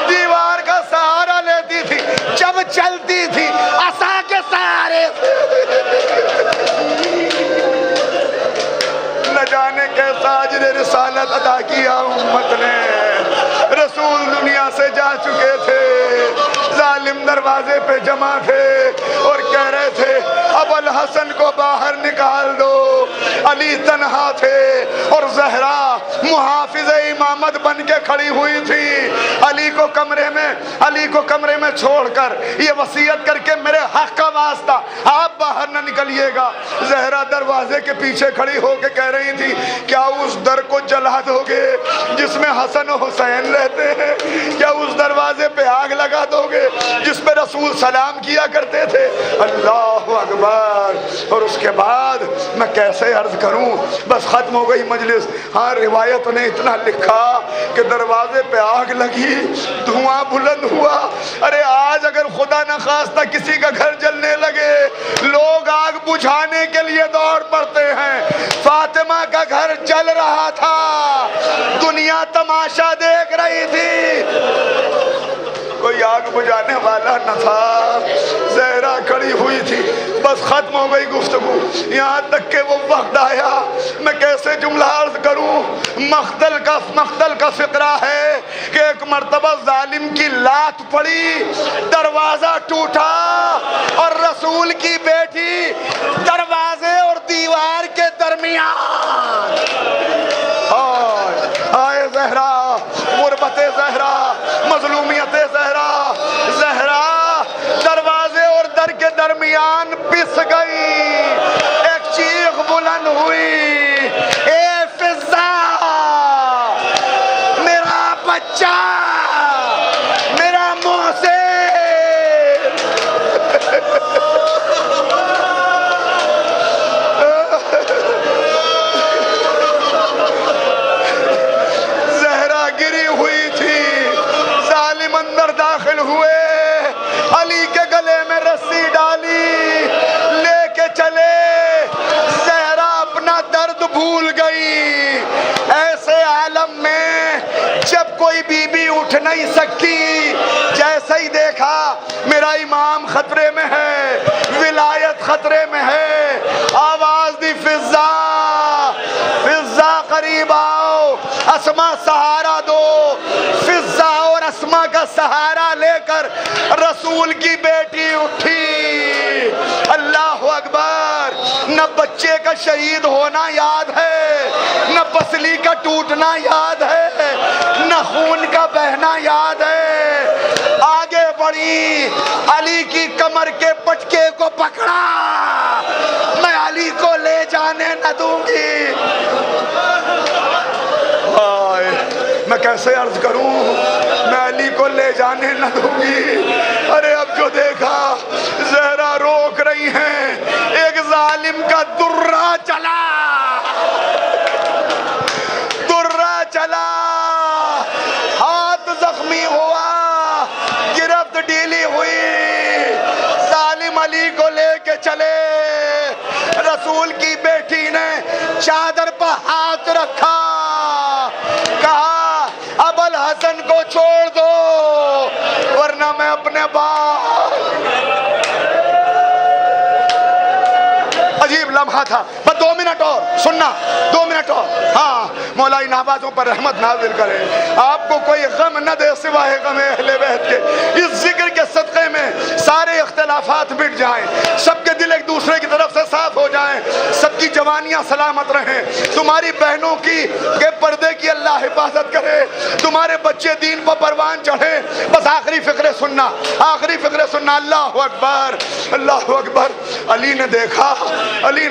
دیوار کا سہارا لیتی تھی، جب چلتی تھی ہدایت عطا کیا امت نے. رسول دنیا سے جا چکے تھے, ظالم دروازے پہ جمع تھے اور کہہ رہے تھے ابو الحسن کو باہر نکال دو. علی تنہا تھے اور زہرا محافظ امامت بن کے کھڑی ہوئی تھی. علی کو کمرے میں چھوڑ کر یہ وصیت کر کے میرے حق کا واسطہ آپ باہر نہ نکلیے گا. زہرا دروازے کے پیچھے کھڑی ہو کے کہہ رہی تھی کیا اس در کو جلا دو گے جس میں حسن و حسین رہتے ہیں؟ کیا اس دروازے پہ آگ لگا دو گے جس پہ رسول سلام کیا کرتے تھے؟ اللہ اکبر. اور اس کے بعد میں کیسے عرض کروں, بس ختم ہو گئی مجلس. ہاں روایت نے اتنا لکھا کہ دروازے پہ آگ لگی, دھواں بلند ہوا. ارے آج اگر خدا نہ خواستہ کسی کا گھر جلنے لگے, لوگ آگ بجھانے کے لیے دوڑ پڑتے ہیں. فاطمہ کا گھر جل رہا تھا, دنیا تماشا دیکھ رہی تھی, کوئی آگ بجھانے والا نہ تھا. زہرا کھڑی ہوئی تھی. بس ختم ہو گئی گفتگو. یہاں تک کہ وہ وقت آیا, میں کیسے جملہ عرض کروں. مقتل کا فقرہ ہے کہ ایک مرتبہ ظالم کی لات پڑی, دروازہ ٹوٹا اور رسول کی بیٹی دروازے اور دیوار کے درمیان. آئے زہرا, غربت زہرا, مظلومیت زہرا. زہرا دروازے اور در کے درمیان پس گئی. ایک چیخ بلند ہوئی, اے فضا, میرا بچہ, میرا محسن. زہرا گری ہوئی تھی, ظالم اندر داخل ہوئے, علی کے گلے میں رسی ڈالی, لے کے چلے. زہرا اپنا درد بھول گئی. ایسے عالم میں جب کوئی بی بی اٹھ نہیں سکتی, جیسے ہی دیکھا میرا امام خطرے میں ہے, ولایت خطرے میں ہے, آواز دی فضا, فضا قریب آؤ, اسما سہارا دو. فضا اور اسما کا سہارا لے کر رسول کی بیٹی اٹھی. اللہ اکبر. نہ بچے کا شہید ہونا یاد ہے, نہ پسلی کا ٹوٹنا یاد ہے, نہ خون کا بہنا یاد ہے. آگے بڑھی, علی کی کمر کے پٹکے کو پکڑا, میں علی کو لے جانے نہ دوں گی. میں کیسے عرض کروں, میں علی کو لے جانے نہ دوں گی. ارے اب جو دیکھا, زہرا روک رہی ہیں, ایک ظالم کا درہ چلا, درہ چلا, ہاتھ زخمی ہوا, گرفت ڈھیلی ہوئی. ظالم علی کو لے کے چلے. رسول کی بیٹی نے چادر پر ہاتھ رکھا, کہا ابو الحسن کو چھوڑ دو ورنہ میں اپنے باپ. عجیب لمحہ تھا. بس 2 منٹ اور سننا, 2 منٹ اور. ہاں, مولا ان آوازوں پر رحمت نازل کرے, آپ کو کوئی غم نہ دے سوائے غم اہل بیت کے. اس ذکر کے صدقے میں سارے اختلافات مٹ جائیں, سب کے دل ایک دوسرے کی طرف سے صاف ہو جائیں, سب کی جوانیاں سلامت رہیں, تمہاری بہنوں کی کے پردے کی اللہ حفاظت کرے, تمہارے بچے دین پر پروان چڑھے. بس آخری فقرے سننا, آخری فقرے سننا. اللہ اکبر, اللہ اکبر. علی نے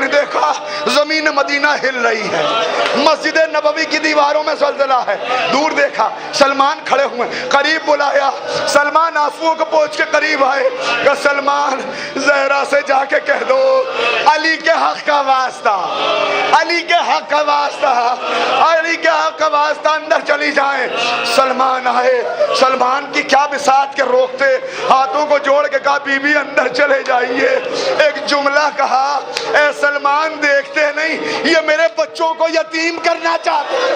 دیکھا زمین مدینہ ہل رہی ہے, مسجد نبوی کی دیواروں میں زلزلہ ہے. دور دیکھا سلمان کھڑے ہوئے, قریب بلایا. سلمان آنسوؤں کو پوچھ کے قریب آئے, کہ سلمان زہرا سے جا کے کہہ دو علی کے حق کا واسطہ, علی کے حق کا واسطہ, علی کے حق کا واسطہ اندر چلی جائیں. سلمان آئے, سلمان کی کیا بساط کے روکتے, ہاتھوں کو جوڑ کے کہا بی بی اندر چلے جائیے. ایک جملہ کہا, اے سلمان دیکھتے نہیں یہ میرے بچوں کو یتیم کرنا چاہتے ہیں.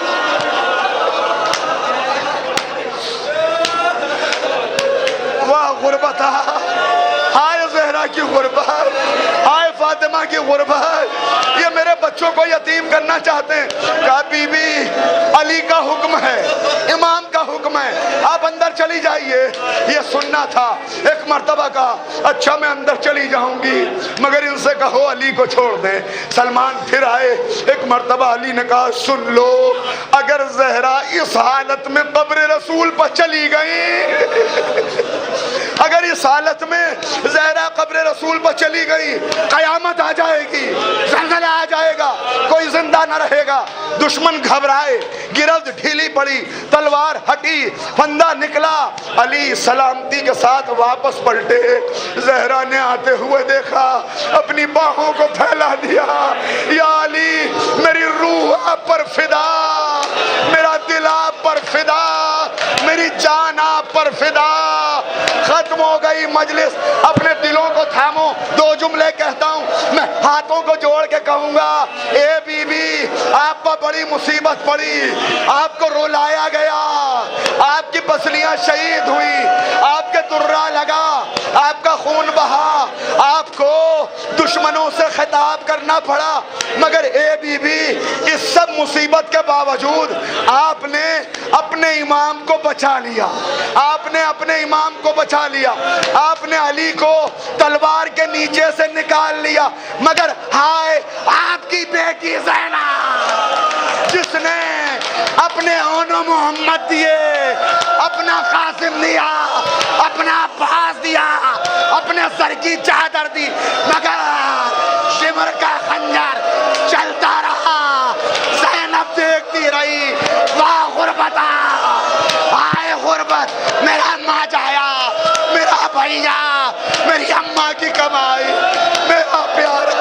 واہ غربت, ہائے زہرا کی غربت, ہائے فاطمہ فاطمہ کی غربت، یہ میرے بچوں کو یتیم کرنا چاہتے ہیں۔ کہا بی بی علی کا حکم ہے، امام کا حکم ہے، آپ اندر چلی جائیے۔ یہ سننا تھا۔ ایک مرتبہ کہا اچھا میں اندر چلی جاؤں گی، مگر ان سے کہو علی کو چھوڑ دیں۔ سلمان پھر آئے۔ ایک مرتبہ علی نے کہا سن لو، اگر زہرا اس حالت میں قبر رسول پر چلی گئی، اگر اس حالت میں زہرا قبر رسول پر چلی گئی، قیامت آ جائے گی، زلزلہ آ جائے گا، کوئی زندہ نہ رہے گا۔ دشمن گھبرائے، گرفت ڈھیلی پڑی، تلوار ہٹی، پھندا نکلا۔ علی سلامتی کے ساتھ واپس پلٹے۔ زہرا نے آتے ہوئے دیکھا، اپنی باہوں کو پھیلا دیا، یا علی میری روح آپ پر فدا، میرا دل آپ پر فدا، میری جان آپ پر فدا۔ ختم ہو گئی مجلس۔ اپنے دلوں کو تھامو، دو جملے کہتا ہوں، میں ہاتھوں کو جوڑ کے کہوں گا، اے بی بی آپ پر بڑی مصیبت پڑی، آپ کو رلایا گیا، آپ کی پسلیاں شہید ہوئی، آپ کے درہ لگا، آپ کا خون بہا، آپ کو دشمنوں سے خطاب کرنا پڑا، مگر اے بی بی اس سب مصیبت کے باوجود آپ نے اپنے امام کو بچا لیا، آپ نے اپنے امام کو بچا لیا، آپ نے علی کو تلوار کے نیچے سے نکال لیا، مگر ہائے آپ کی بیٹی زینب جس نے اپنے اون و محمد دیے، اپنا قاسم دیا، اپنا عباس دیا، اپنے سر کی چادر دی، مگر شمر کا خنجر چلتا رہا۔ زینب دیکھتی رہی، واہ غربتا، آئے غربت، میرا ماں جایا، میرا بھائیا، میری اماں کی کمائی، میرا پیارا۔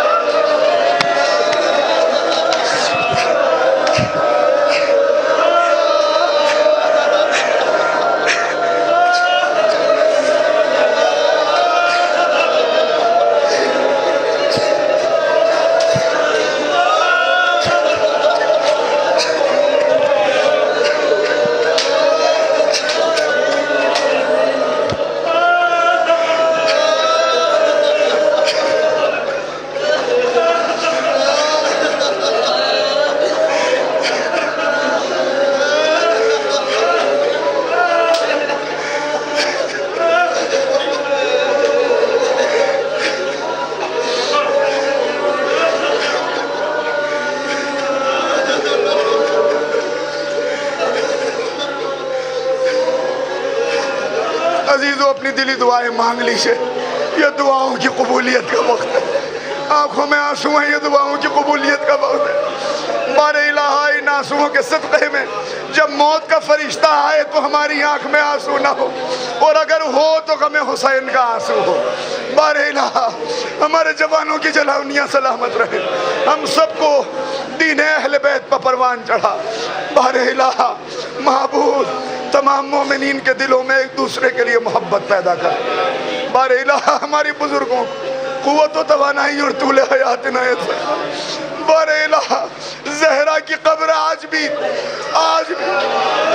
عزیزو اپنی دلی دعائیں مانگ لیجئے، یہ دعاؤں کی قبولیت کا وقت ہے۔ آنکھوں میں آنسو ہیں، یہ دعاؤں کی قبولیت کا وقت ہے۔ بار الہ ان آنسوؤں کے صدقے میں جب موت کا فرشتہ آئے تو ہماری آنکھ میں آنسو نہ ہو، اور اگر ہو تو غم حسین کا آنسو ہو۔ بار الہ ہمارے جوانوں کی جلاونیاں سلامت رہے، ہم سب کو دین اہل بیت پر پروان چڑھا۔ بار الہ معبود تمام مومنین کے دلوں میں ایک دوسرے کے لیے محبت پیدا کر۔ بار الہ ہماری بزرگوں کو قوت و توانائی اور طول حیات عنایت فرما۔ بار الہ زہرا کی قبر آج بھی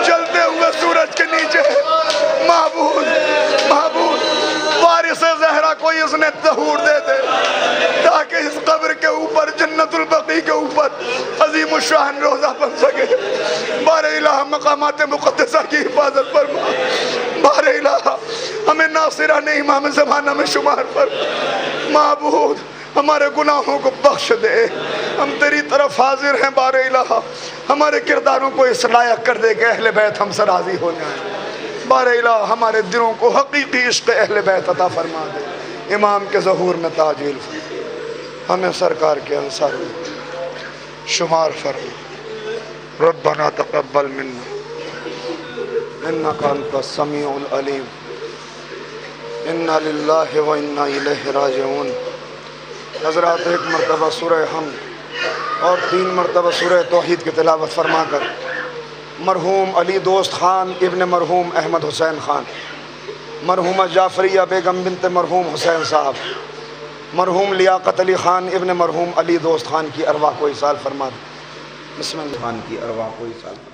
جلتے ہوئے سورج کے نیچے ہے۔ معبود وارث زہرا کو اذن ظہور دے دے تاکہ اس قبر کے اوپر جنت البقیع کے اوپر عظیم الشان روزہ بن سکے۔ بار الہ مقامات مقدسہ کی حفاظت فرما۔ بار الہ ہمیں ناصران امام زمانہ میں شمار فرما۔ معبود ہمارے گناہوں کو بخش دے، ہم تیری طرف حاضر ہیں۔ بار الہ ہمارے کرداروں کو اس لائق کر دے کہ اہل بیت ہم سے راضی ہو جائیں۔ بار الہ ہمارے دلوں کو حقیقی عشق اہل بیت عطا فرما دے۔ امام کے ظہور میں تاجیل فرما، ہمیں سرکار کے انصار میں شمار فرما۔ ربنا تقبل منا انک انت السمیع العلیم، انا للہ و انا الیہ راجعون۔ حضرات ایک مرتبہ سورہ حمد اور 3 مرتبہ سورہ توحید کی تلاوت فرما کر مرحوم علی دوست خان ابن مرحوم احمد حسین خان، مرحومہ جعفریہ بیگم بنت مرحوم حسین صاحب، مرحوم لیاقت علی خان ابن مرحوم علی دوست خان کی ارواح کو ایصال فرما دیں۔ بسم اللہ خان کی ارواح کو ایصال فرما دیں۔